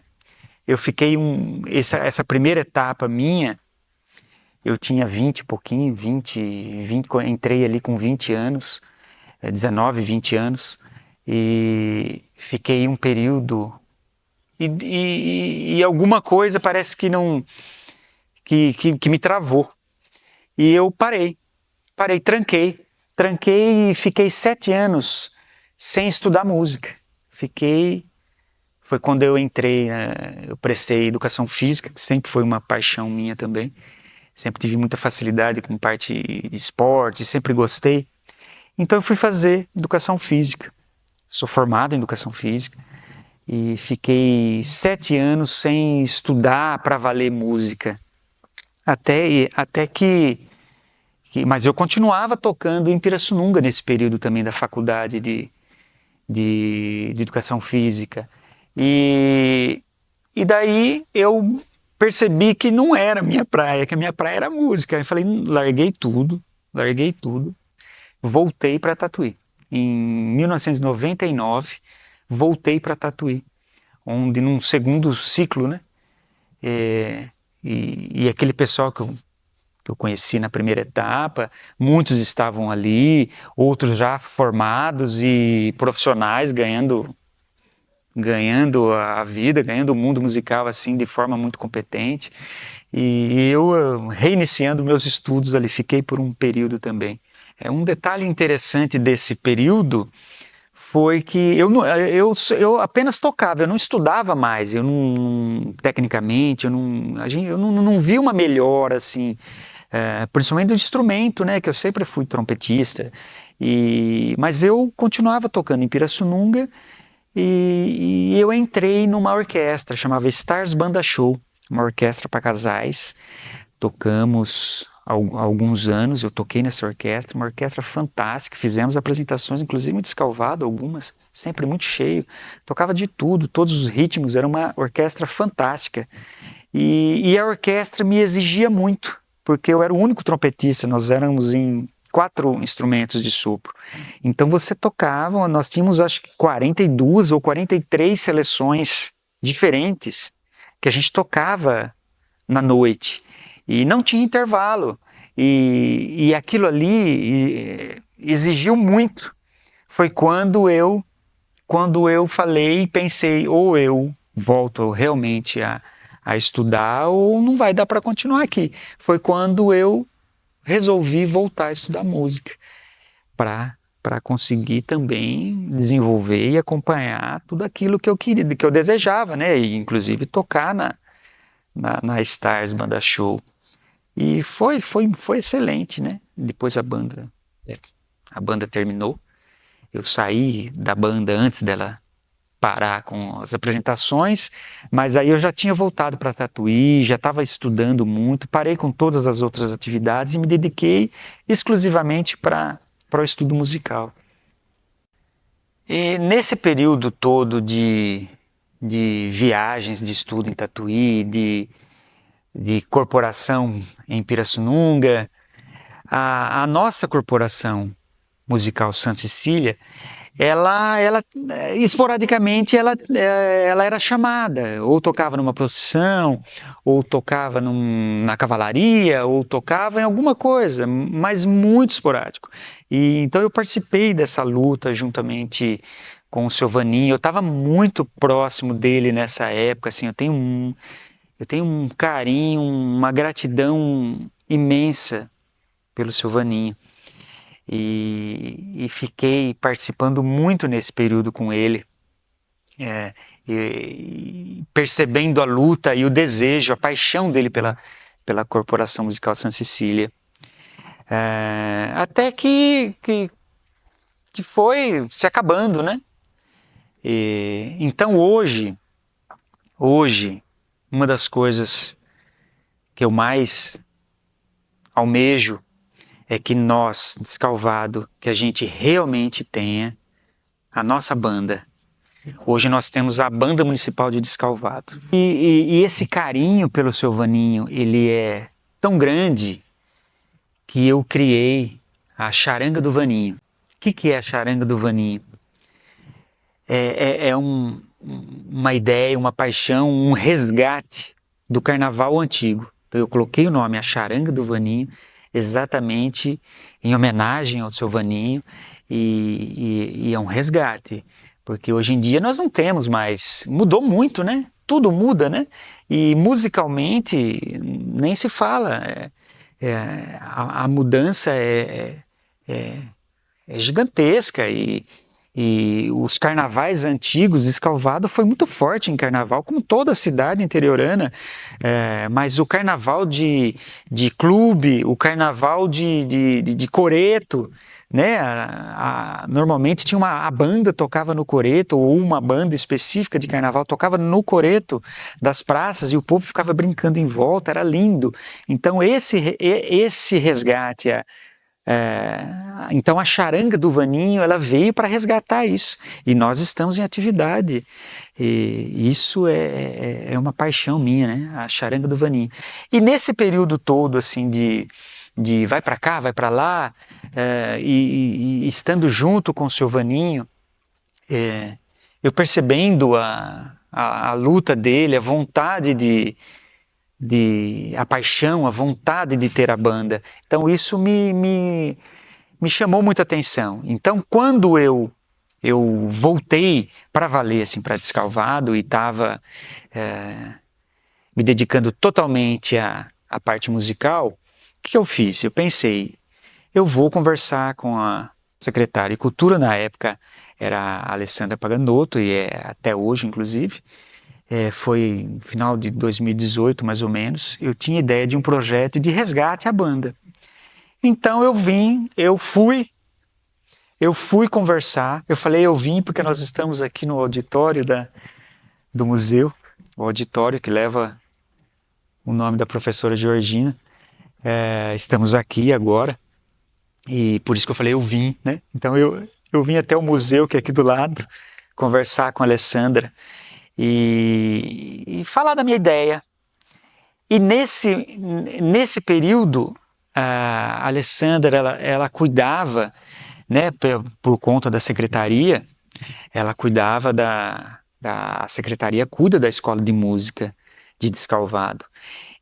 Eu fiquei essa primeira etapa minha, eu tinha 20 e pouquinho, 20, entrei ali com 20 anos, 19, 20 anos, e fiquei um período e alguma coisa parece que não que me travou. E eu tranquei e fiquei 7 anos sem estudar música. Foi quando eu entrei, eu prestei educação física, que sempre foi uma paixão minha também. Sempre tive muita facilidade com parte de esporte, sempre gostei. Então eu fui fazer educação física. Sou formado em educação física e fiquei 7 anos sem estudar para valer música. Até que mas eu continuava tocando em Pirassununga nesse período também da faculdade de educação física. E daí eu percebi que não era minha praia, que a minha praia era música. Eu falei, larguei tudo, voltei para Tatuí. Em 1999, voltei para Tatuí, onde num segundo ciclo, né? E aquele pessoal que eu conheci na primeira etapa, muitos estavam ali, outros já formados e profissionais ganhando a vida, ganhando o mundo musical assim de forma muito competente. E eu reiniciando meus estudos ali, fiquei por um período também. Um detalhe interessante desse período foi que eu apenas tocava, eu não estudava mais, tecnicamente, eu não vi uma melhora assim, principalmente do instrumento, né, que eu sempre fui trompetista, mas eu continuava tocando em Pirassununga e eu entrei numa orquestra, chamava Stars Banda Show, uma orquestra para casais, tocamos há alguns anos, eu toquei nessa orquestra, uma orquestra fantástica, fizemos apresentações, inclusive muito escalvado, algumas, sempre muito cheio, tocava de tudo, todos os ritmos, era uma orquestra fantástica, e a orquestra me exigia muito, porque eu era o único trompetista, nós éramos em 4 instrumentos de sopro, então você tocava, nós tínhamos acho que 42 ou 43 seleções diferentes, que a gente tocava na noite, e não tinha intervalo, e aquilo ali exigiu muito. Foi quando eu falei e pensei, ou eu volto realmente a estudar, ou não vai dar para continuar aqui. Foi quando eu resolvi voltar a estudar música, para para conseguir também desenvolver e acompanhar tudo aquilo que eu queria, que eu desejava, né? E inclusive tocar na Stars Banda Show. E foi excelente, né? Depois a banda terminou. Eu saí da banda antes dela parar com as apresentações, mas aí eu já tinha voltado para Tatuí, já estava estudando muito, parei com todas as outras atividades e me dediquei exclusivamente para o estudo musical. E nesse período todo de viagens de estudo em Tatuí, de corporação em Pirassununga, a nossa corporação musical Santa Cecília, ela esporadicamente ela era chamada, ou tocava numa procissão, ou tocava na cavalaria, ou tocava em alguma coisa, mas muito esporádico. E então eu participei dessa luta juntamente com o seu Vaninho. Eu estava muito próximo dele nessa época, assim, eu tenho um carinho, uma gratidão imensa pelo seu Vaninho. E fiquei participando muito nesse período com ele, percebendo a luta e o desejo, a paixão dele pela Corporação Musical Santa Cecília. Até que foi se acabando, né? Então hoje, uma das coisas que eu mais almejo é que nós, Descalvado, que a gente realmente tenha a nossa banda. Hoje nós temos a Banda Municipal de Descalvado. E esse carinho pelo seu Vaninho, ele é tão grande que eu criei a Charanga do Vaninho. O que é a Charanga do Vaninho? É uma ideia, uma paixão, um resgate do carnaval antigo. Então eu coloquei o nome, a Charanga do Vaninho, exatamente em homenagem ao seu Vaninho, e é um resgate, porque hoje em dia nós não temos mais, mudou muito, né? Tudo muda, né? E musicalmente nem se fala, a mudança é gigantesca, e os carnavais antigos, Escalvado foi muito forte em carnaval, como toda a cidade interiorana, mas o carnaval de clube, o carnaval de coreto, né? Normalmente tinha a banda tocava no coreto, ou uma banda específica de carnaval tocava no coreto das praças, e o povo ficava brincando em volta, era lindo. Então esse resgate, então a Charanga do Vaninho, ela veio para resgatar isso, e nós estamos em atividade, e isso é uma paixão minha, né? A Charanga do Vaninho. E nesse período todo assim de vai para cá, vai para lá, e estando junto com o seu Vaninho, eu percebendo a luta dele, a vontade a paixão, a vontade de ter a banda. Então isso me chamou muita atenção. Então quando eu voltei para valer, assim, para Descalvado, e estava me dedicando totalmente à parte musical, o que eu fiz? Eu pensei, eu vou conversar com a secretária de Cultura, na época era a Alessandra Paganotto, e até hoje, inclusive. Foi no final de 2018, mais ou menos. Eu tinha ideia de um projeto de resgate à banda. Então eu fui conversar. Eu falei, eu vim porque nós estamos aqui no auditório do museu, o auditório que leva o nome da professora Georgina. Estamos aqui agora, e por isso que eu falei, eu vim, né? Então eu vim até o museu, que é aqui do lado, conversar com a Alessandra e falar da minha ideia. E nesse período, a Alessandra, ela cuidava, né, por conta da secretaria, ela cuidava a secretaria cuida da escola de música de Descalvado.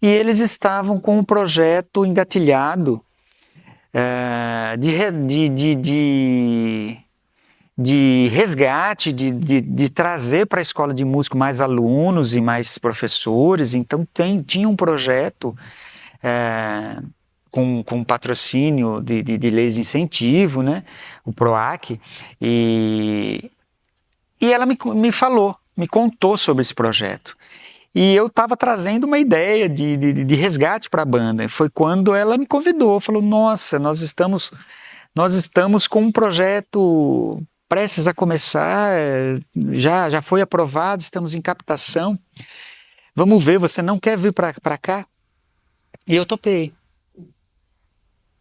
E eles estavam com um projeto engatilhado de resgate, de trazer para a escola de música mais alunos e mais professores. Então tinha um projeto com patrocínio de leis de incentivo, né? O PROAC, e ela me contou sobre esse projeto. E eu estava trazendo uma ideia de resgate para a banda. Foi quando ela me convidou, falou: nossa, nós estamos com um projeto prestes a começar, já foi aprovado, estamos em captação. Vamos ver, você não quer vir para cá? E eu topei.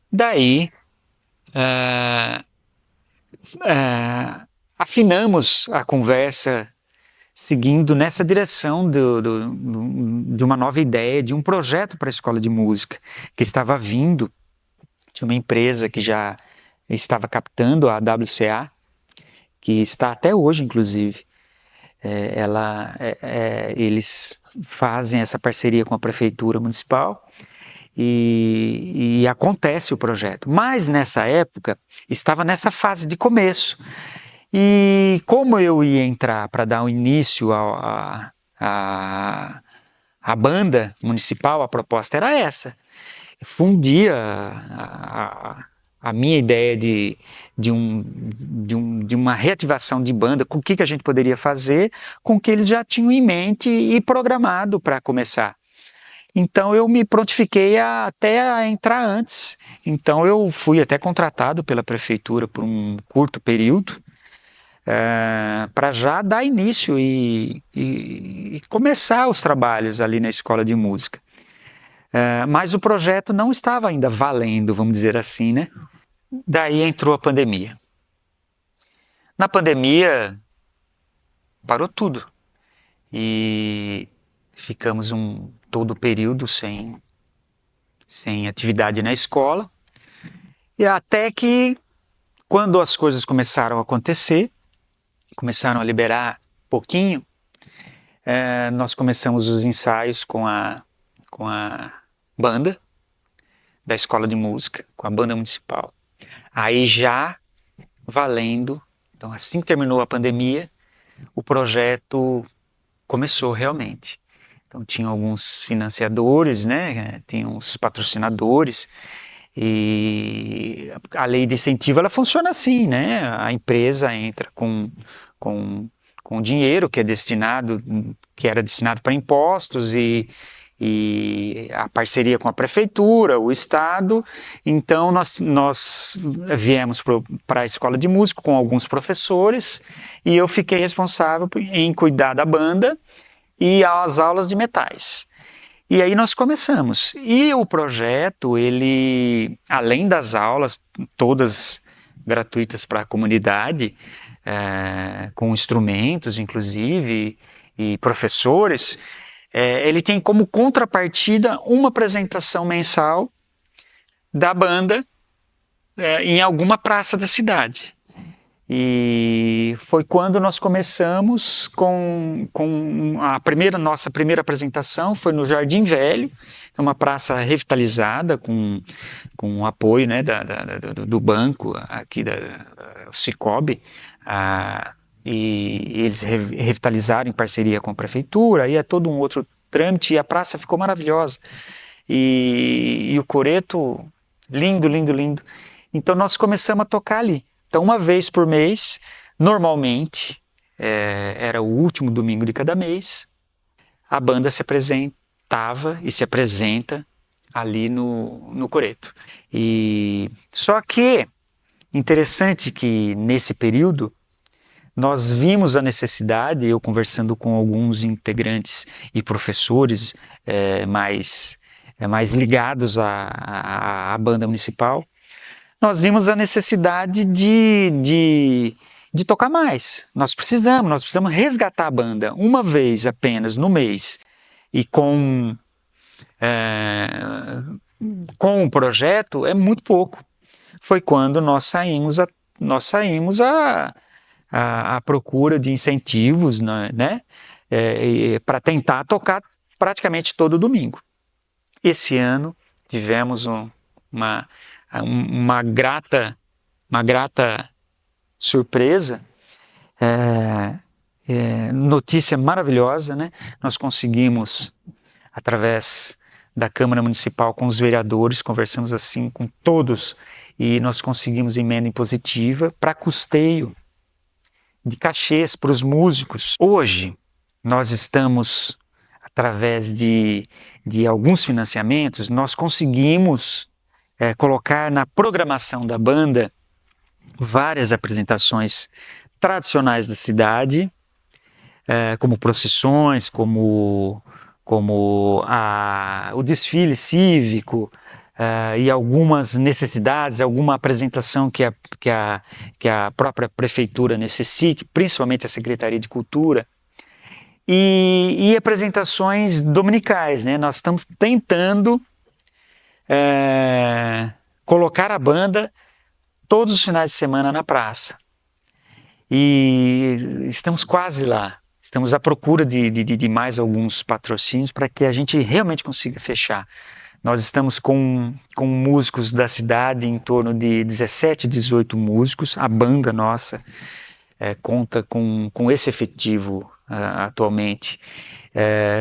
Daí, afinamos a conversa seguindo nessa direção de uma nova ideia, de um projeto para a escola de música, que estava vindo de uma empresa que já estava captando, a WCA, que está até hoje, inclusive. Eles fazem essa parceria com a prefeitura municipal e acontece o projeto. Mas nessa época, estava nessa fase de começo. E como eu ia entrar para dar o início à banda municipal, a proposta era essa. Fundia a minha ideia de uma reativação de banda, com o que a gente poderia fazer, com o que eles já tinham em mente e programado para começar. Então eu me prontifiquei até a entrar antes. Então eu fui até contratado pela prefeitura por um curto período, para já dar início e começar os trabalhos ali na escola de música. Mas o projeto não estava ainda valendo, vamos dizer assim, né? Daí entrou a pandemia. Na pandemia, parou tudo. E ficamos todo o período sem atividade na escola. E até que, quando as coisas começaram a acontecer, começaram a liberar pouquinho, nós começamos os ensaios com a banda da escola de música, com a banda municipal. Aí já valendo, então assim que terminou a pandemia, o projeto começou realmente. Então tinha alguns financiadores, né? Tinha uns patrocinadores, e a lei de incentivo ela funciona assim, né? A empresa entra com dinheiro que era destinado para impostos e a parceria com a prefeitura, o estado. Então nós viemos para a escola de música com alguns professores e eu fiquei responsável em cuidar da banda e as aulas de metais. E aí nós começamos. E o projeto, ele, além das aulas, todas gratuitas para a comunidade, com instrumentos, inclusive, e professores, ele tem como contrapartida uma apresentação mensal da banda em alguma praça da cidade. E foi quando nós começamos com nossa primeira apresentação, foi no Jardim Velho, uma praça revitalizada com o apoio, né, do banco aqui, da Cicobi, e eles revitalizaram em parceria com a prefeitura, aí é todo um outro trâmite, e a praça ficou maravilhosa. E o coreto, lindo, lindo, lindo. Então nós começamos a tocar ali. Então, uma vez por mês, normalmente, era o último domingo de cada mês, a banda se apresentava e se apresenta ali no coreto. Só que, interessante que nesse período, nós vimos a necessidade, eu conversando com alguns integrantes e professores mais ligados à banda municipal, nós vimos a necessidade de tocar mais. Nós precisamos resgatar a banda uma vez apenas no mês e com um projeto é muito pouco. Foi quando nós saímos à procura de incentivos, né, para tentar tocar praticamente todo domingo. Esse ano tivemos uma grata surpresa, notícia maravilhosa, né? Nós conseguimos, através da Câmara Municipal com os vereadores, conversamos assim com todos e nós conseguimos emenda impositiva para custeio de cachês para os músicos. Hoje, nós estamos, através de alguns financiamentos, nós conseguimos colocar na programação da banda várias apresentações tradicionais da cidade, como procissões, como o desfile cívico, e algumas necessidades, alguma apresentação que a própria prefeitura necessite, principalmente a Secretaria de Cultura, e apresentações dominicais, né? Nós estamos tentando colocar a banda todos os finais de semana na praça. E estamos quase lá. Estamos à procura de mais alguns patrocínios para que a gente realmente consiga fechar. Nós estamos com músicos da cidade, em torno de 17, 18 músicos. A banda nossa conta com esse efetivo atualmente.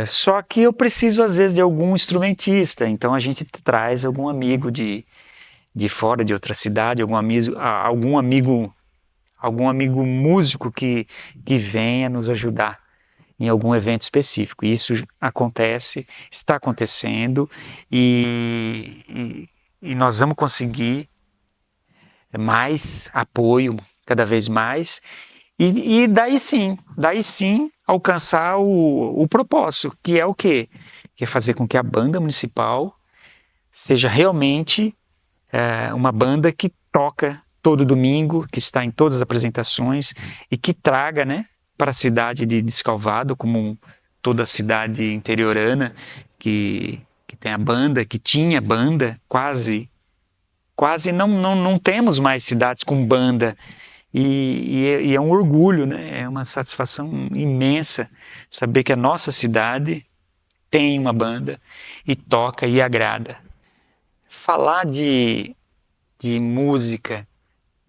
Só que eu preciso, às vezes, de algum instrumentista. Então a gente traz algum amigo de fora, de outra cidade, algum amigo músico que venha nos ajudar em algum evento específico. Isso acontece, está acontecendo e nós vamos conseguir mais apoio cada vez mais e daí sim alcançar o propósito, que é o quê? Que é fazer com que a banda municipal seja realmente uma banda que toca todo domingo, que está em todas as apresentações e que traga, né, para a cidade de Descalvado, como toda a cidade interiorana que tem a banda, que tinha banda, quase não temos mais cidades com banda e é um orgulho, né? É uma satisfação imensa saber que a nossa cidade tem uma banda e toca e agrada. Falar de música,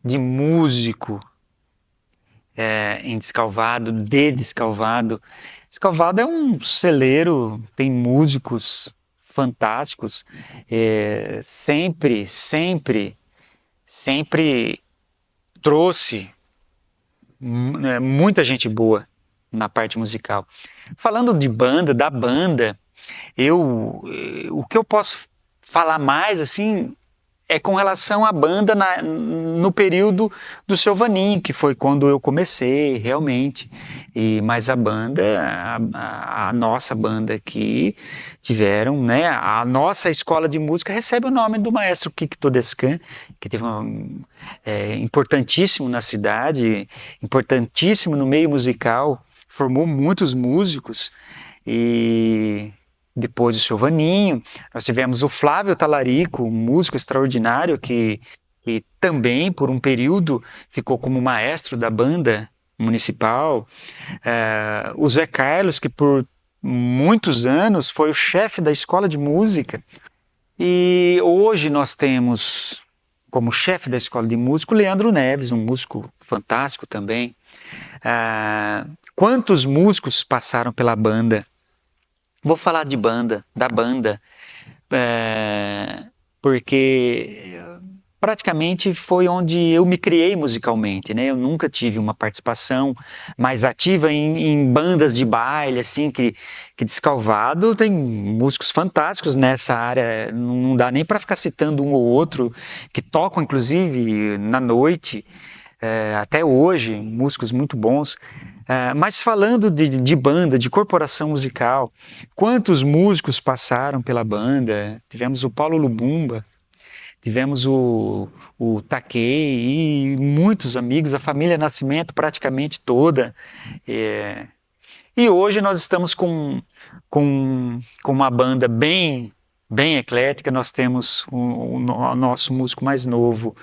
de músico em Descalvado, de Descalvado. Descalvado é um celeiro, tem músicos fantásticos, sempre trouxe muita gente boa na parte musical. Falando de banda, da banda, o que eu posso falar mais assim é com relação à banda no período do Seu Vaninho, que foi quando eu comecei realmente. Mas a banda, a nossa banda aqui, tiveram, né? A nossa escola de música recebe o nome do maestro Kiki Todescan, que teve importantíssimo na cidade, importantíssimo no meio musical, formou muitos músicos e depois do Seu Vaninho, nós tivemos o Flávio Talarico, um músico extraordinário que também, por um período, ficou como maestro da banda municipal. O Zé Carlos, que por muitos anos foi o chefe da escola de música. E hoje nós temos como chefe da escola de música o Leandro Neves, um músico fantástico também. Quantos músicos passaram pela banda? Vou falar da banda, porque praticamente foi onde eu me criei musicalmente, né? Eu nunca tive uma participação mais ativa em bandas de baile, assim, que Descalvado tem músicos fantásticos nessa área, não dá nem para ficar citando um ou outro, que tocam inclusive na noite, até hoje, músicos muito bons. Mas falando de banda, de corporação musical, quantos músicos passaram pela banda? Tivemos o Paulo Lubumba, tivemos o Takei e muitos amigos, a família Nascimento praticamente toda. E hoje nós estamos com uma banda bem eclética. Nós temos o nosso músico mais novo,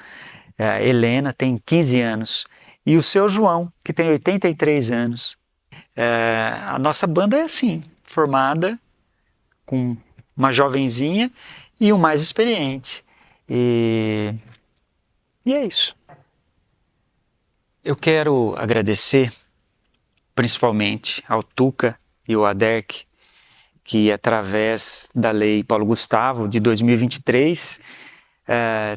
Helena, tem 15 anos. E o seu João, que tem 83 anos. A nossa banda é assim, formada com uma jovenzinha e um mais experiente. E é isso. Eu quero agradecer principalmente ao Tuca e ao Aderc, que através da Lei Paulo Gustavo de 2023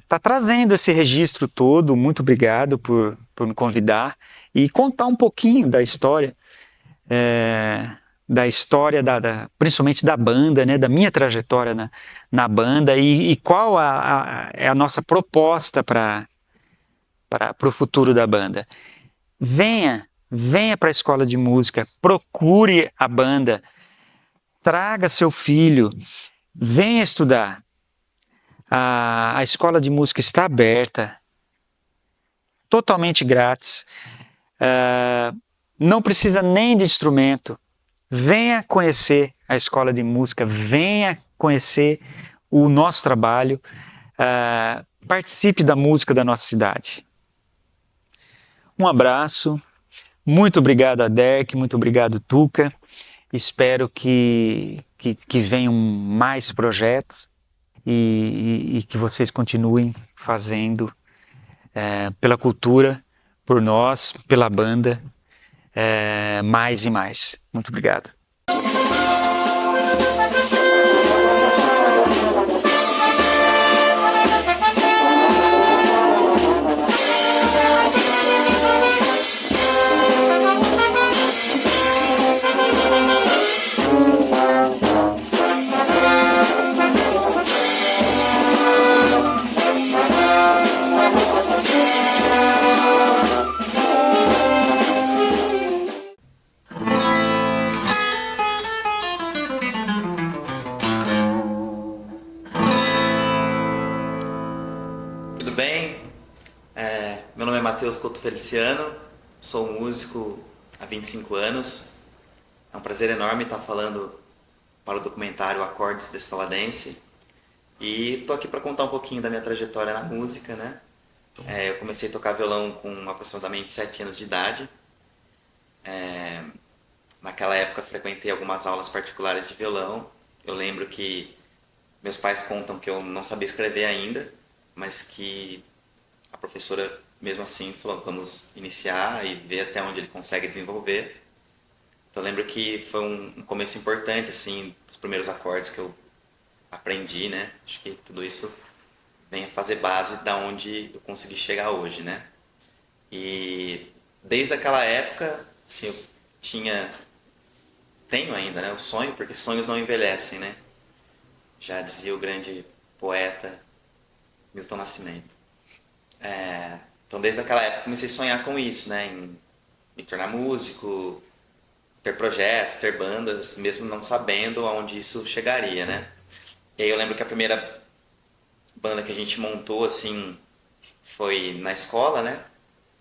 está trazendo esse registro todo. Muito obrigado por me convidar e contar um pouquinho da história, principalmente da banda, né, da minha trajetória na banda e qual é a nossa proposta para o futuro da banda. Venha para a escola de música, procure a banda, traga seu filho, venha estudar. A escola de música está aberta, totalmente grátis, não precisa nem de instrumento. Venha conhecer a escola de música, venha conhecer o nosso trabalho, participe da música da nossa cidade. Um abraço, muito obrigado a Derek, muito obrigado Tuca, espero que venham mais projetos e que vocês continuem fazendo pela cultura, por nós, pela banda, mais e mais. Muito obrigado. Tudo bem? Meu nome é Matheus Couto Feliciano, sou músico há 25 anos. É um prazer enorme estar falando para o documentário Acordes Descalvadense. E estou aqui para contar um pouquinho da minha trajetória na música, né? Eu comecei a tocar violão com aproximadamente 7 anos de idade. Naquela época frequentei algumas aulas particulares de violão. Eu lembro que meus pais contam que eu não sabia escrever ainda, mas que a professora, mesmo assim, falou: vamos iniciar e ver até onde ele consegue desenvolver. Então eu lembro que foi um começo importante, assim, dos primeiros acordes que eu aprendi, né? Acho que tudo isso vem a fazer base da onde eu consegui chegar hoje, né? E desde aquela época, assim, eu tenho ainda, né, o sonho, porque sonhos não envelhecem, né? Já dizia o grande poeta Milton Nascimento. Então desde aquela época comecei a sonhar com isso, né? Em me tornar músico, ter projetos, ter bandas, mesmo não sabendo aonde isso chegaria, né? E aí eu lembro que a primeira banda que a gente montou, assim, foi na escola, né?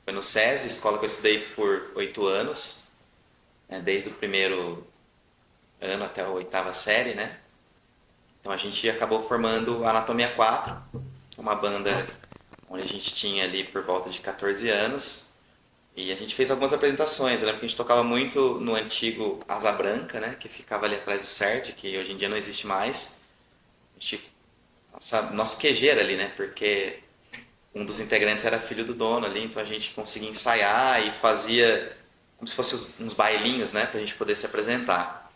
Foi no SESI, escola que eu estudei por 8 anos, né? Desde o primeiro ano até a 8ª série, né? Então a gente acabou formando a Anatomia 4, uma banda onde a gente tinha ali por volta de 14 anos, e a gente fez algumas apresentações. Eu lembro que a gente tocava muito no antigo Asa Branca, né? Que ficava ali atrás do CERD, que hoje em dia não existe mais. Nosso QG era ali, né? Porque um dos integrantes era filho do dono ali, então a gente conseguia ensaiar e fazia como se fossem uns bailinhos, né? Pra gente poder se apresentar.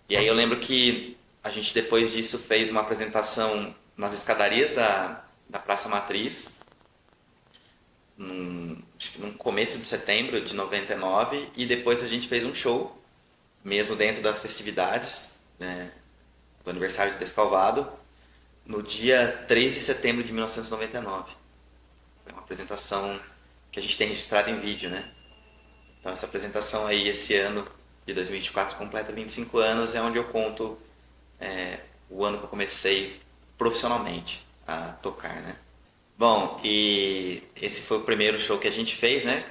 E aí eu lembro que a gente depois disso fez uma apresentação nas escadarias da Praça Matriz, acho que no começo de setembro de 99, e depois a gente fez um show, mesmo dentro das festividades, né, do aniversário de Descalvado, no dia 3 de setembro de 1999. Foi uma apresentação que a gente tem registrado em vídeo, né? Então essa apresentação aí, esse ano de 2024, completa 25 anos, é onde eu conto o ano que eu comecei profissionalmente a tocar, né? Bom, e esse foi o primeiro show que a gente fez, né?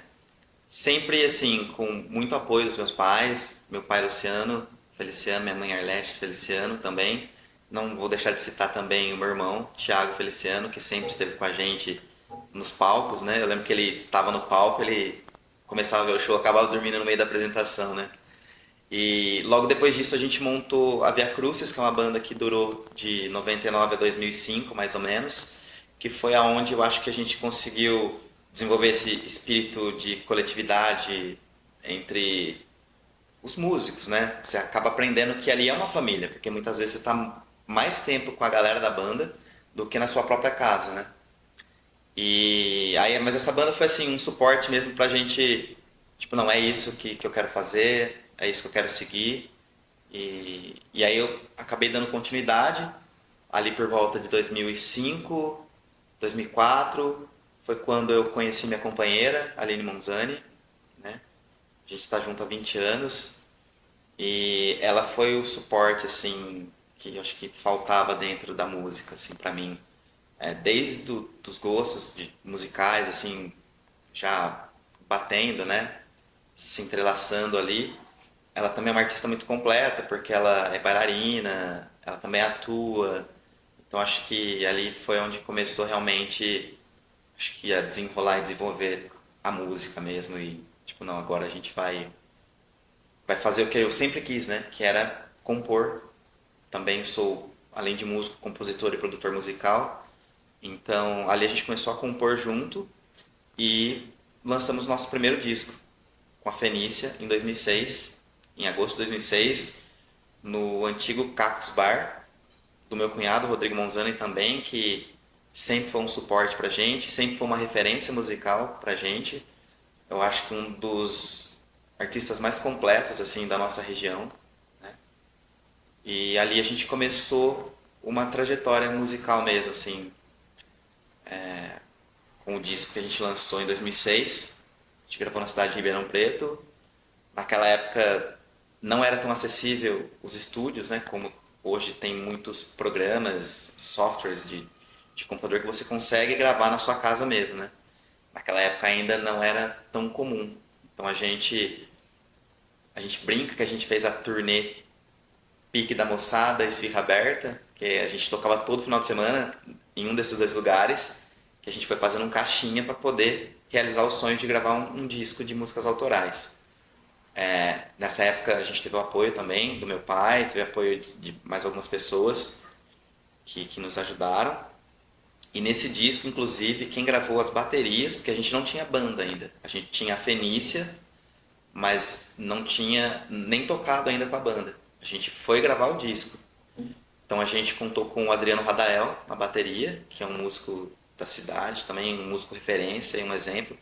Sempre, assim, com muito apoio dos meus pais, meu pai Luciano Feliciano, minha mãe Arlete Feliciano também. Não vou deixar de citar também o meu irmão, Thiago Feliciano, que sempre esteve com a gente nos palcos, né? Eu lembro que ele estava no palco, ele começava a ver o show, acabava dormindo no meio da apresentação, né? E logo depois disso a gente montou a Via Crucis, que é uma banda que durou de 99 a 2005, mais ou menos, que foi aonde eu acho que a gente conseguiu desenvolver esse espírito de coletividade entre os músicos, né? Você acaba aprendendo que ali é uma família, porque muitas vezes você está mais tempo com a galera da banda do que na sua própria casa, né? E aí, mas essa banda foi assim um suporte mesmo pra gente, tipo, não é isso que eu quero fazer, é isso que eu quero seguir. E aí eu acabei dando continuidade ali por volta de 2005, 2004, foi quando eu conheci minha companheira, Aline Monzani, né? A gente está junto há 20 anos e ela foi o suporte assim que eu acho que faltava dentro da música assim para mim, desde dos gostos musicais assim já batendo, né? Se entrelaçando ali. Ela também é uma artista muito completa, porque ela é bailarina, ela também atua. Então acho que ali foi onde começou realmente, acho que a desenrolar e desenvolver a música mesmo. E tipo, não, agora a gente vai fazer o que eu sempre quis, né? Que era compor. Também sou, além de músico, compositor e produtor musical. Então ali a gente começou a compor junto e lançamos nosso primeiro disco com a Fenícia em 2006, em agosto de 2006, no antigo Cactus Bar do meu cunhado Rodrigo Monzani também, que sempre foi um suporte pra gente, sempre foi uma referência musical pra gente. Eu acho que um dos artistas mais completos assim da nossa região, né? E ali a gente começou uma trajetória musical mesmo assim, com o disco que a gente lançou em 2006. A gente gravou na cidade de Ribeirão Preto. Naquela época não era tão acessível os estúdios, né? Como hoje tem muitos programas, softwares de computador que você consegue gravar na sua casa mesmo, né? Naquela época ainda não era tão comum. Então a gente brinca que a gente fez a turnê Pique da Moçada, Esfirra Aberta, que a gente tocava todo final de semana em um desses dois lugares, que a gente foi fazendo um caixinha para poder realizar o sonho de gravar um disco de músicas autorais. Nessa época a gente teve o apoio também do meu pai, teve apoio de mais algumas pessoas que nos ajudaram. E nesse disco, inclusive, quem gravou as baterias, porque a gente não tinha banda ainda. A gente tinha a Fenícia, mas não tinha nem tocado ainda com a banda. A gente foi gravar o disco. Então a gente contou com o Adriano Radael na bateria, que é um músico da cidade, também um músico referência e um exemplo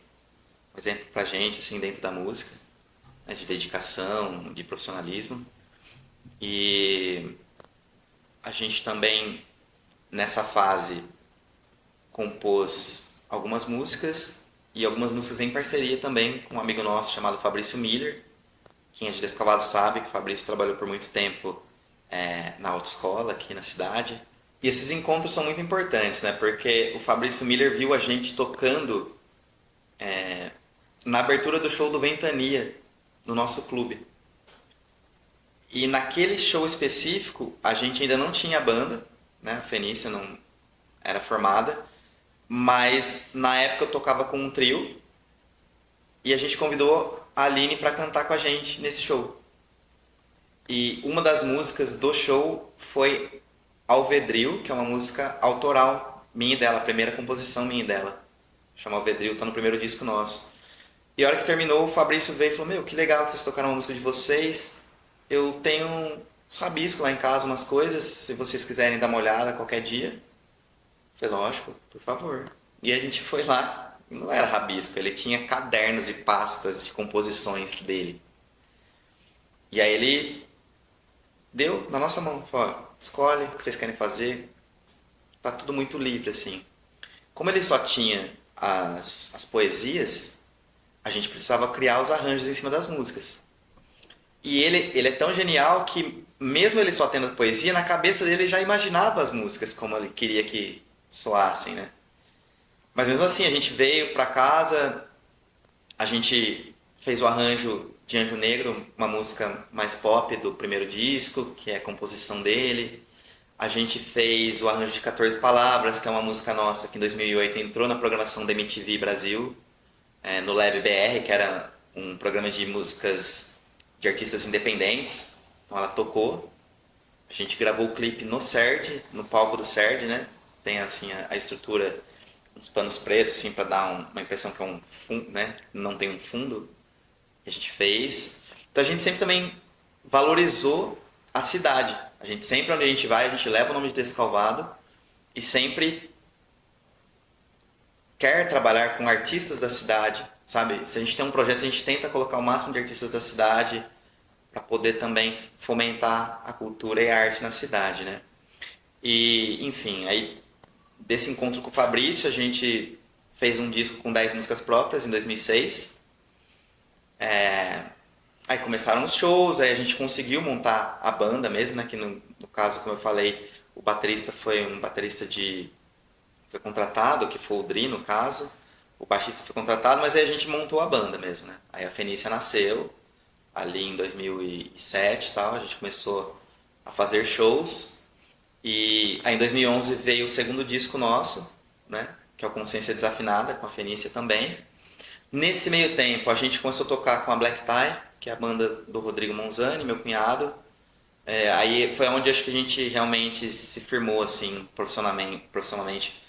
pra gente assim dentro da música, né, de dedicação, de profissionalismo. E a gente também nessa fase compôs algumas músicas e algumas músicas em parceria também com um amigo nosso chamado Fabrício Miller. Quem é de Descalvado sabe que o Fabrício trabalhou por muito tempo na autoescola aqui na cidade. E esses encontros são muito importantes, né? Porque o Fabrício Miller viu a gente tocando na abertura do show do Ventania, no nosso clube. E naquele show específico, a gente ainda não tinha banda, né? A Fenícia não era formada, mas na época eu tocava com um trio e a gente convidou a Aline para cantar com a gente nesse show. E uma das músicas do show foi Alvedril, que é uma música autoral minha e dela, a primeira composição minha e dela. Chama Alvedril, tá no primeiro disco nosso. E a hora que terminou, o Fabrício veio e falou: meu, que legal que vocês tocaram uma música de vocês. Eu tenho uns rabiscos lá em casa, umas coisas, se vocês quiserem dar uma olhada qualquer dia. Eu falei: lógico, por favor. E a gente foi lá, não era rabisco, ele tinha cadernos e pastas de composições dele. E aí ele deu na nossa mão, falou: ó, escolhe o que vocês querem fazer, tá tudo muito livre assim. Como ele só tinha as poesias, a gente precisava criar os arranjos em cima das músicas. E ele é tão genial que, mesmo ele só tendo a poesia, na cabeça dele ele já imaginava as músicas como ele queria que soassem, né? Mas mesmo assim, a gente veio pra casa, a gente fez o arranjo de Anjo Negro, uma música mais pop do primeiro disco, que é a composição dele. A gente fez o arranjo de 14 Palavras, que é uma música nossa que em 2008 entrou na programação da MTV Brasil, no Lab BR, que era um programa de músicas de artistas independentes. Então ela tocou. A gente gravou o clipe no CERD, no palco do CERD, né? Tem assim a estrutura, uns panos pretos assim para dar uma impressão que é um fundo, né? Não tem um fundo. A gente fez. Então a gente sempre também valorizou a cidade. A gente sempre, onde a gente vai, a gente leva o nome de Descalvado e sempre quer trabalhar com artistas da cidade, sabe? Se a gente tem um projeto, a gente tenta colocar o máximo de artistas da cidade para poder também fomentar a cultura e a arte na cidade, né? E, enfim, aí desse encontro com o Fabrício, a gente fez um disco com 10 músicas próprias em 2006. Aí começaram os shows, aí a gente conseguiu montar a banda mesmo, né? Que no caso, como eu falei, o baterista foi um baterista foi contratado, que foi o Dri no caso. O baixista foi contratado, mas aí a gente montou a banda mesmo, né? Aí a Fenícia nasceu ali em 2007 e tal, a gente começou a fazer shows. E aí em 2011 veio o segundo disco nosso, né? Que é o Consciência Desafinada, com a Fenícia também. Nesse meio tempo, a gente começou a tocar com a Black Tie, que é a banda do Rodrigo Monzani, meu cunhado. Aí foi onde acho que a gente realmente se firmou assim, profissionalmente,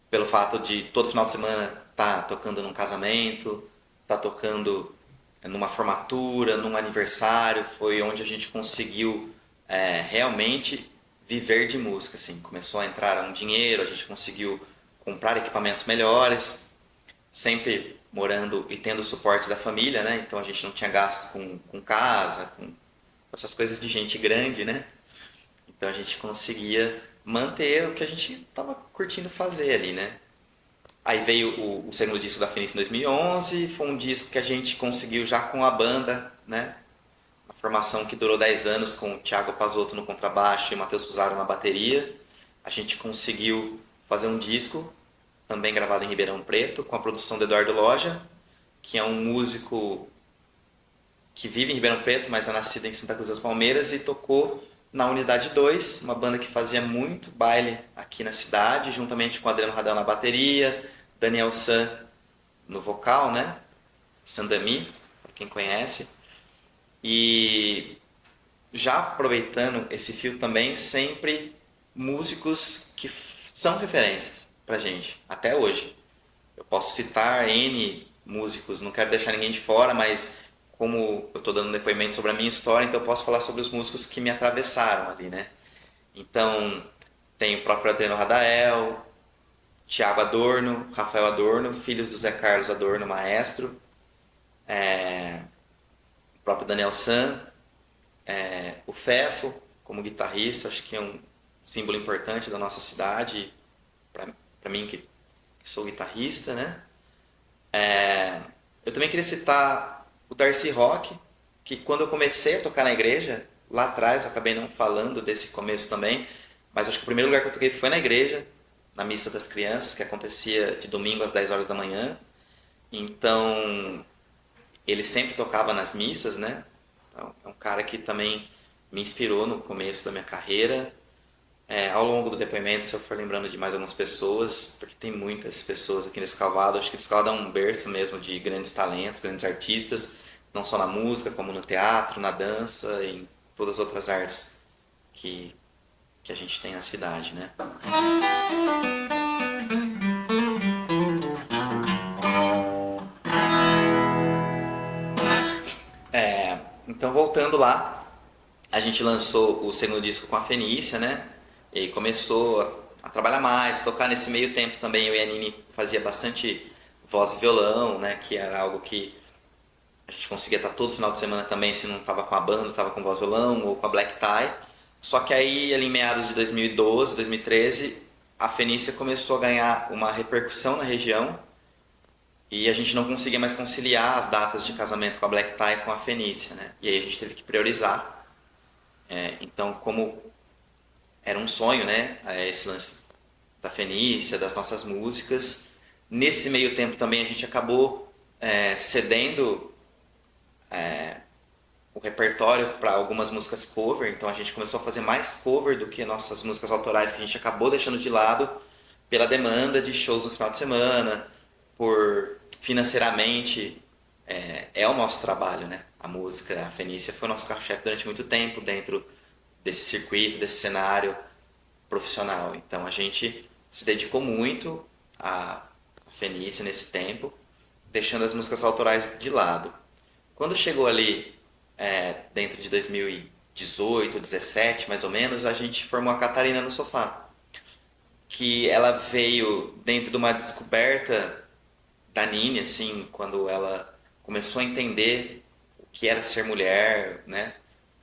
pelo fato de todo final de semana estar tocando num casamento, estar tocando numa formatura, num aniversário. Foi onde a gente conseguiu realmente viver de música. Assim. Começou a entrar um dinheiro, a gente conseguiu comprar equipamentos melhores, sempre morando e tendo o suporte da família, né? Então a gente não tinha gasto com casa, com essas coisas de gente grande, né? Então a gente conseguia manter o que a gente estava curtindo fazer ali, né? Aí veio o segundo disco da Fenícia em 2011, foi um disco que a gente conseguiu já com a banda, né? A formação que durou 10 anos com o Thiago Pazotto no contrabaixo e o Matheus Fusaro na bateria. A gente conseguiu fazer um disco também gravado em Ribeirão Preto, com a produção do Eduardo Loja, que é um músico que vive em Ribeirão Preto, mas é nascido em Santa Cruz das Palmeiras e tocou na Unidade 2, uma banda que fazia muito baile aqui na cidade, juntamente com o Adriano Radel na bateria, Daniel San no vocal, né? Sandami, para quem conhece. E já aproveitando esse fio também, sempre músicos que são referências pra gente, até hoje. Eu posso citar N músicos, não quero deixar ninguém de fora, mas como eu estou dando um depoimento sobre a minha história, então eu posso falar sobre os músicos que me atravessaram ali, né? Então, tem o próprio Adriano Radael, Tiago Adorno, Rafael Adorno, filhos do Zé Carlos Adorno, maestro, o próprio Daniel San, o Fefo, como guitarrista, acho que é um símbolo importante da nossa cidade, para mim que sou guitarrista, né? Eu também queria citar o Darcy Rock, que quando eu comecei a tocar na igreja, lá atrás, eu acabei não falando desse começo também, mas acho que o primeiro lugar que eu toquei foi na igreja, na missa das crianças, que acontecia de domingo às 10 horas da manhã. Então, ele sempre tocava nas missas, né? Então, é um cara que também me inspirou no começo da minha carreira. Ao longo do depoimento, se eu for lembrando de mais algumas pessoas, porque tem muitas pessoas aqui nesse Descalvado, acho que Descalvado é um berço mesmo de grandes talentos, grandes artistas, não só na música, como no teatro, na dança e em todas as outras artes que a gente tem na cidade, né? Então, voltando lá, a gente lançou o segundo disco com a Fenícia, né? E começou a trabalhar mais, tocar nesse meio tempo também. Eu e a Nini fazia bastante voz e violão, né? Que era algo que a gente conseguia estar todo final de semana também, se não estava com a banda, estava com voz e violão ou com a Black Tie. Só que aí, ali em meados de 2012, 2013, a Fenícia começou a ganhar uma repercussão na região e a gente não conseguia mais conciliar as datas de casamento com a Black Tie e com a Fenícia, né? E aí a gente teve que priorizar. Então, como era um sonho, né? Esse lance da Fenícia, das nossas músicas. Nesse meio tempo também a gente acabou cedendo o repertório para algumas músicas cover, então a gente começou a fazer mais cover do que nossas músicas autorais, que a gente acabou deixando de lado pela demanda de shows no final de semana, por financeiramente é o nosso trabalho, né? A música, a Fenícia foi o nosso carro-chefe durante muito tempo dentro desse circuito, desse cenário profissional. Então a gente se dedicou muito à Fenícia nesse tempo, deixando as músicas autorais de lado. Quando chegou ali dentro de 2018, 17, mais ou menos, a gente formou a Catarina no Sofá, que ela veio dentro de uma descoberta da Nini, assim, quando ela começou a entender o que era ser mulher, né?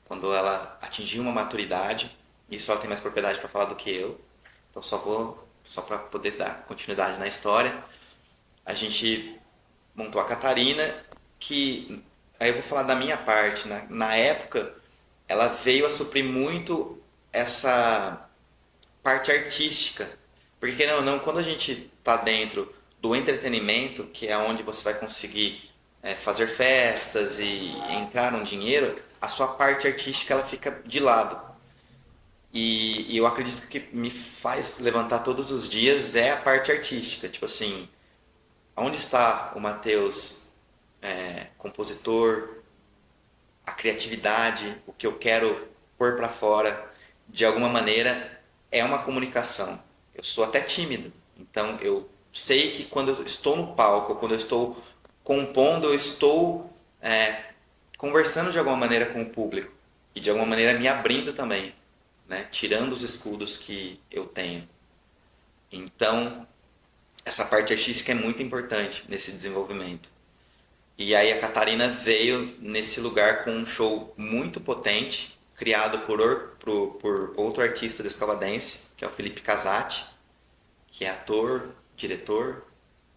Quando ela atingiu uma maturidade. Isso ela tem mais propriedade para falar do que eu. Então só para poder dar continuidade na história. A gente montou a Catarina, que aí eu vou falar da minha parte. Na época, ela veio a suprir muito essa parte artística. Porque, querendo ou não, quando a gente está dentro do entretenimento, que é onde você vai conseguir fazer festas e entrar um dinheiro, a sua parte artística ela fica de lado. E eu acredito que o que me faz levantar todos os dias é a parte artística. Tipo assim, onde está o Matheus, compositor, a criatividade, o que eu quero pôr para fora, de alguma maneira, é uma comunicação. Eu sou até tímido, então eu sei que quando eu estou no palco, quando eu estou compondo, eu estou conversando de alguma maneira com o público e de alguma maneira me abrindo também, né? Tirando os escudos que eu tenho. Então, essa parte artística é muito importante nesse desenvolvimento. E aí a Catarina veio nesse lugar com um show muito potente, criado por outro artista descalvadense, que é o Felipe Casati, que é ator, diretor,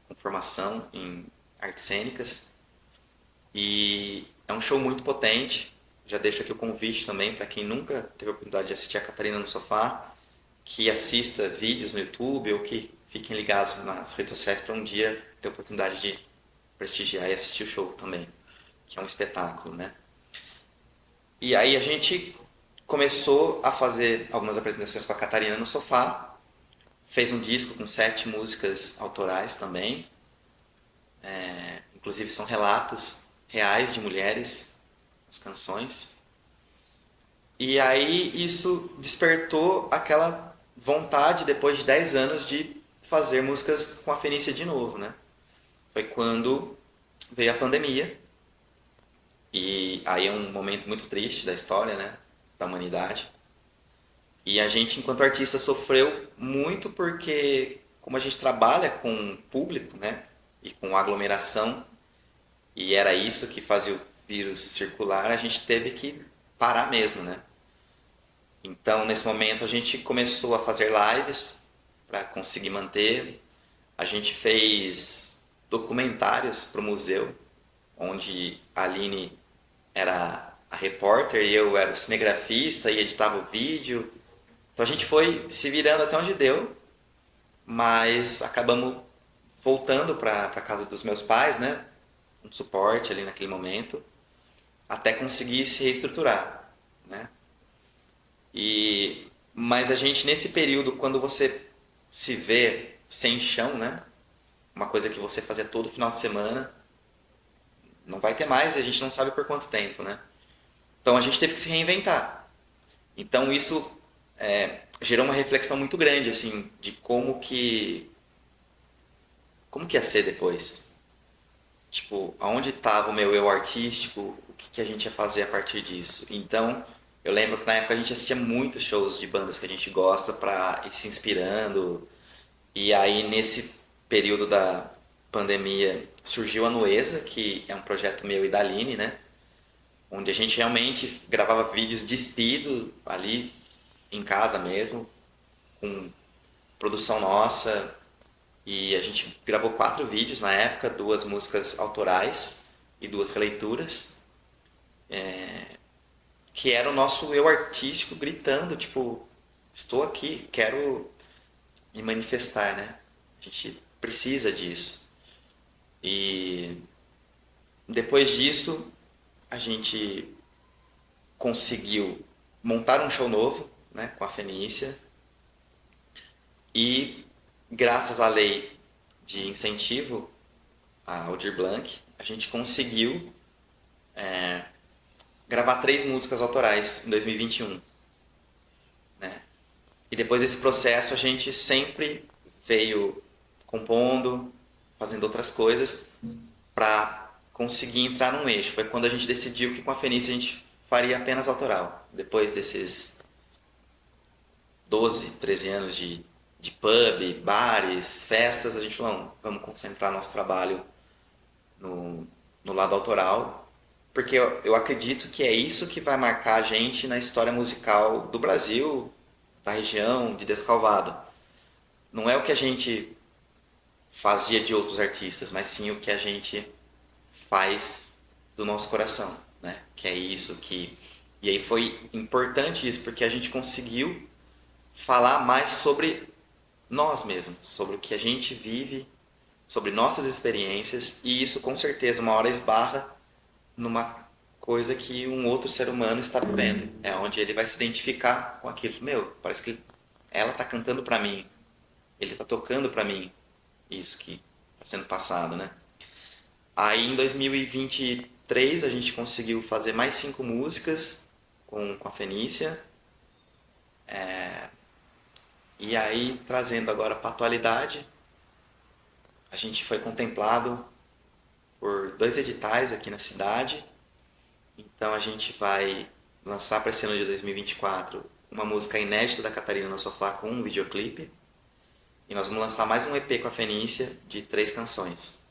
com formação em artes cênicas. E é um show muito potente. Já deixo aqui o convite também para quem nunca teve a oportunidade de assistir a Catarina no Sofá, que assista vídeos no YouTube ou que fiquem ligados nas redes sociais para um dia ter a oportunidade de prestigiar e assistir o show também, que é um espetáculo, né? E aí a gente começou a fazer algumas apresentações com a Catarina no Sofá, fez um disco com 7 músicas autorais também, inclusive são relatos reais de mulheres, as canções. E aí isso despertou aquela vontade, depois de 10 anos, de fazer músicas com a Fenícia de novo, né? Foi quando veio a pandemia, e aí é um momento muito triste da história, né, da humanidade. E a gente, enquanto artista, sofreu muito porque, como a gente trabalha com público, né, e com aglomeração, e era isso que fazia o vírus circular, a gente teve que parar mesmo, né. Então, nesse momento, a gente começou a fazer lives para conseguir manter. A gente fez documentários para o museu, onde a Aline era a repórter e eu era o cinegrafista e editava o vídeo. Então a gente foi se virando até onde deu, mas acabamos voltando para a casa dos meus pais, né? Um suporte ali naquele momento, até conseguir se reestruturar, né? Mas a gente, nesse período, quando você se vê sem chão, né? Uma coisa que você fazia todo final de semana, não vai ter mais e a gente não sabe por quanto tempo, né? Então a gente teve que se reinventar. Então isso gerou uma reflexão muito grande, assim, de como que ia ser depois. Tipo, aonde estava o meu eu artístico, o que a gente ia fazer a partir disso. Então, eu lembro que na época a gente assistia muitos shows de bandas que a gente gosta para ir se inspirando. E aí, nesse período da pandemia, surgiu a Nuesa, que é um projeto meu e da Aline, né? Onde a gente realmente gravava vídeos despido ali em casa mesmo, com produção nossa. E a gente gravou 4 vídeos na época, 2 músicas autorais e 2 releituras. Que era o nosso eu artístico gritando, tipo, estou aqui, quero me manifestar, né? A gente precisa disso. E depois disso, a gente conseguiu montar um show novo, né, com a Fenícia. E graças à lei de incentivo, a Aldir Blanc, a gente conseguiu gravar 3 músicas autorais em 2021. Né? E depois desse processo, a gente sempre veio compondo, fazendo outras coisas para conseguir entrar num eixo. Foi quando a gente decidiu que com a Fenícia a gente faria apenas autoral. Depois desses 12, 13 anos de pub, bares, festas, a gente falou, não, vamos concentrar nosso trabalho no lado autoral, porque eu acredito que é isso que vai marcar a gente na história musical do Brasil, da região, de Descalvado. Não é o que a gente fazia de outros artistas, mas sim o que a gente faz do nosso coração, né? Que é isso que... E aí foi importante isso, porque a gente conseguiu falar mais sobre nós mesmos, sobre o que a gente vive, sobre nossas experiências, e isso com certeza uma hora esbarra numa coisa que um outro ser humano está vivendo. É onde ele vai se identificar com aquilo. Meu, parece que ela está cantando para mim, ele está tocando para mim isso que está sendo passado, né? Aí em 2023 a gente conseguiu fazer mais 5 músicas com a Fenícia. E aí, trazendo agora para a atualidade, a gente foi contemplado por 2 editais aqui na cidade. Então a gente vai lançar para esse ano de 2024 uma música inédita da Catarina no Sofá com um videoclipe. E nós vamos lançar mais um EP com a Fenícia de 3 canções.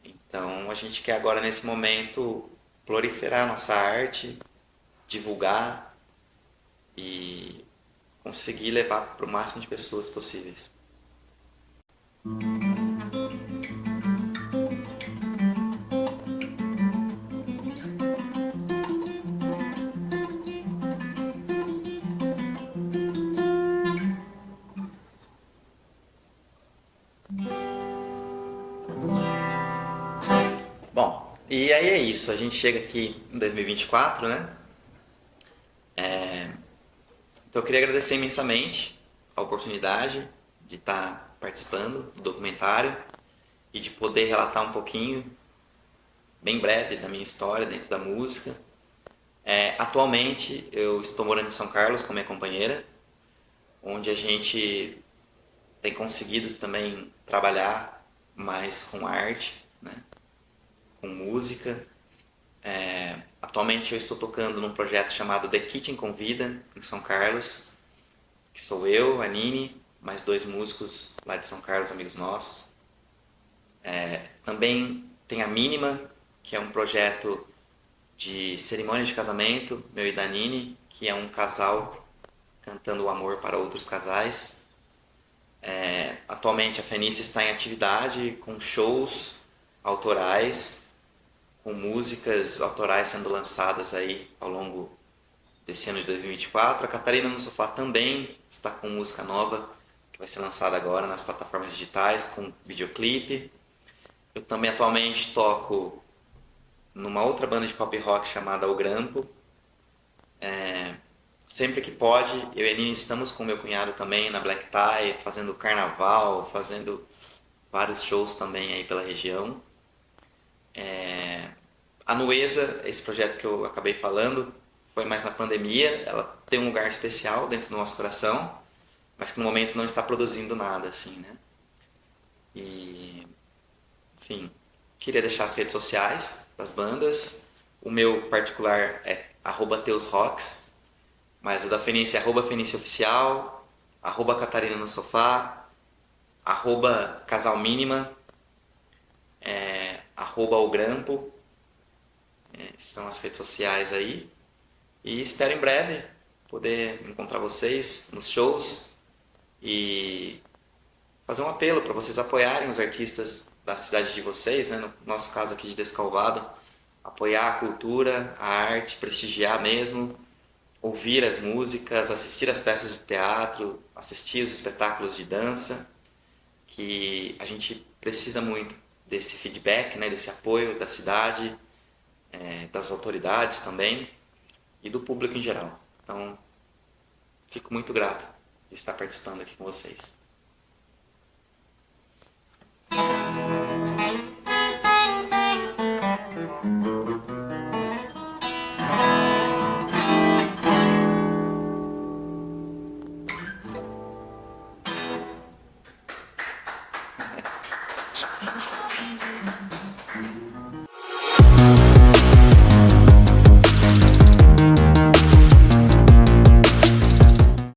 Então a gente quer agora nesse momento proliferar a nossa arte, divulgar e conseguir levar para o máximo de pessoas possíveis. Bom, e aí é isso. A gente chega aqui em 2024, né? Então eu queria agradecer imensamente a oportunidade de estar participando do documentário e de poder relatar um pouquinho, bem breve, da minha história dentro da música. Atualmente eu estou morando em São Carlos com minha companheira, onde a gente tem conseguido também trabalhar mais com arte, né? Com música. Atualmente eu estou tocando num projeto chamado The Kitchen Convida, em São Carlos, que sou eu, a Nini, mais 2 músicos lá de São Carlos, amigos nossos. Também tem a Mínima, que é um projeto de cerimônia de casamento, meu e da Nini, que é um casal cantando o amor para outros casais. Atualmente a Fenícia está em atividade com shows autorais, com músicas autorais sendo lançadas aí ao longo desse ano de 2024. A Catarina no Sofá também está com música nova, que vai ser lançada agora nas plataformas digitais, com videoclipe. Eu também atualmente toco numa outra banda de pop rock chamada O Grampo. Sempre que pode, eu e a Nini estamos com meu cunhado também na Black Tie, fazendo carnaval, fazendo vários shows também aí pela região. A Nuesa, esse projeto que eu acabei falando, foi mais na pandemia. Ela tem um lugar especial dentro do nosso coração, mas que no momento não está produzindo nada, assim, né? E, enfim, queria deixar as redes sociais das bandas. O meu particular é @teusrocks, mas o da Fenícia é @FeníciaOficial, @Catarina no Sofá, @Casalmínima, @O Grampo. São as redes sociais aí. E espero em breve poder encontrar vocês nos shows e fazer um apelo para vocês apoiarem os artistas da cidade de vocês, né? No nosso caso aqui de Descalvado, apoiar a cultura, a arte, prestigiar mesmo, ouvir as músicas, assistir as peças de teatro, assistir os espetáculos de dança, que a gente precisa muito desse feedback, né? Desse apoio da cidade, das autoridades também e do público em geral. Então, fico muito grato de estar participando aqui com vocês.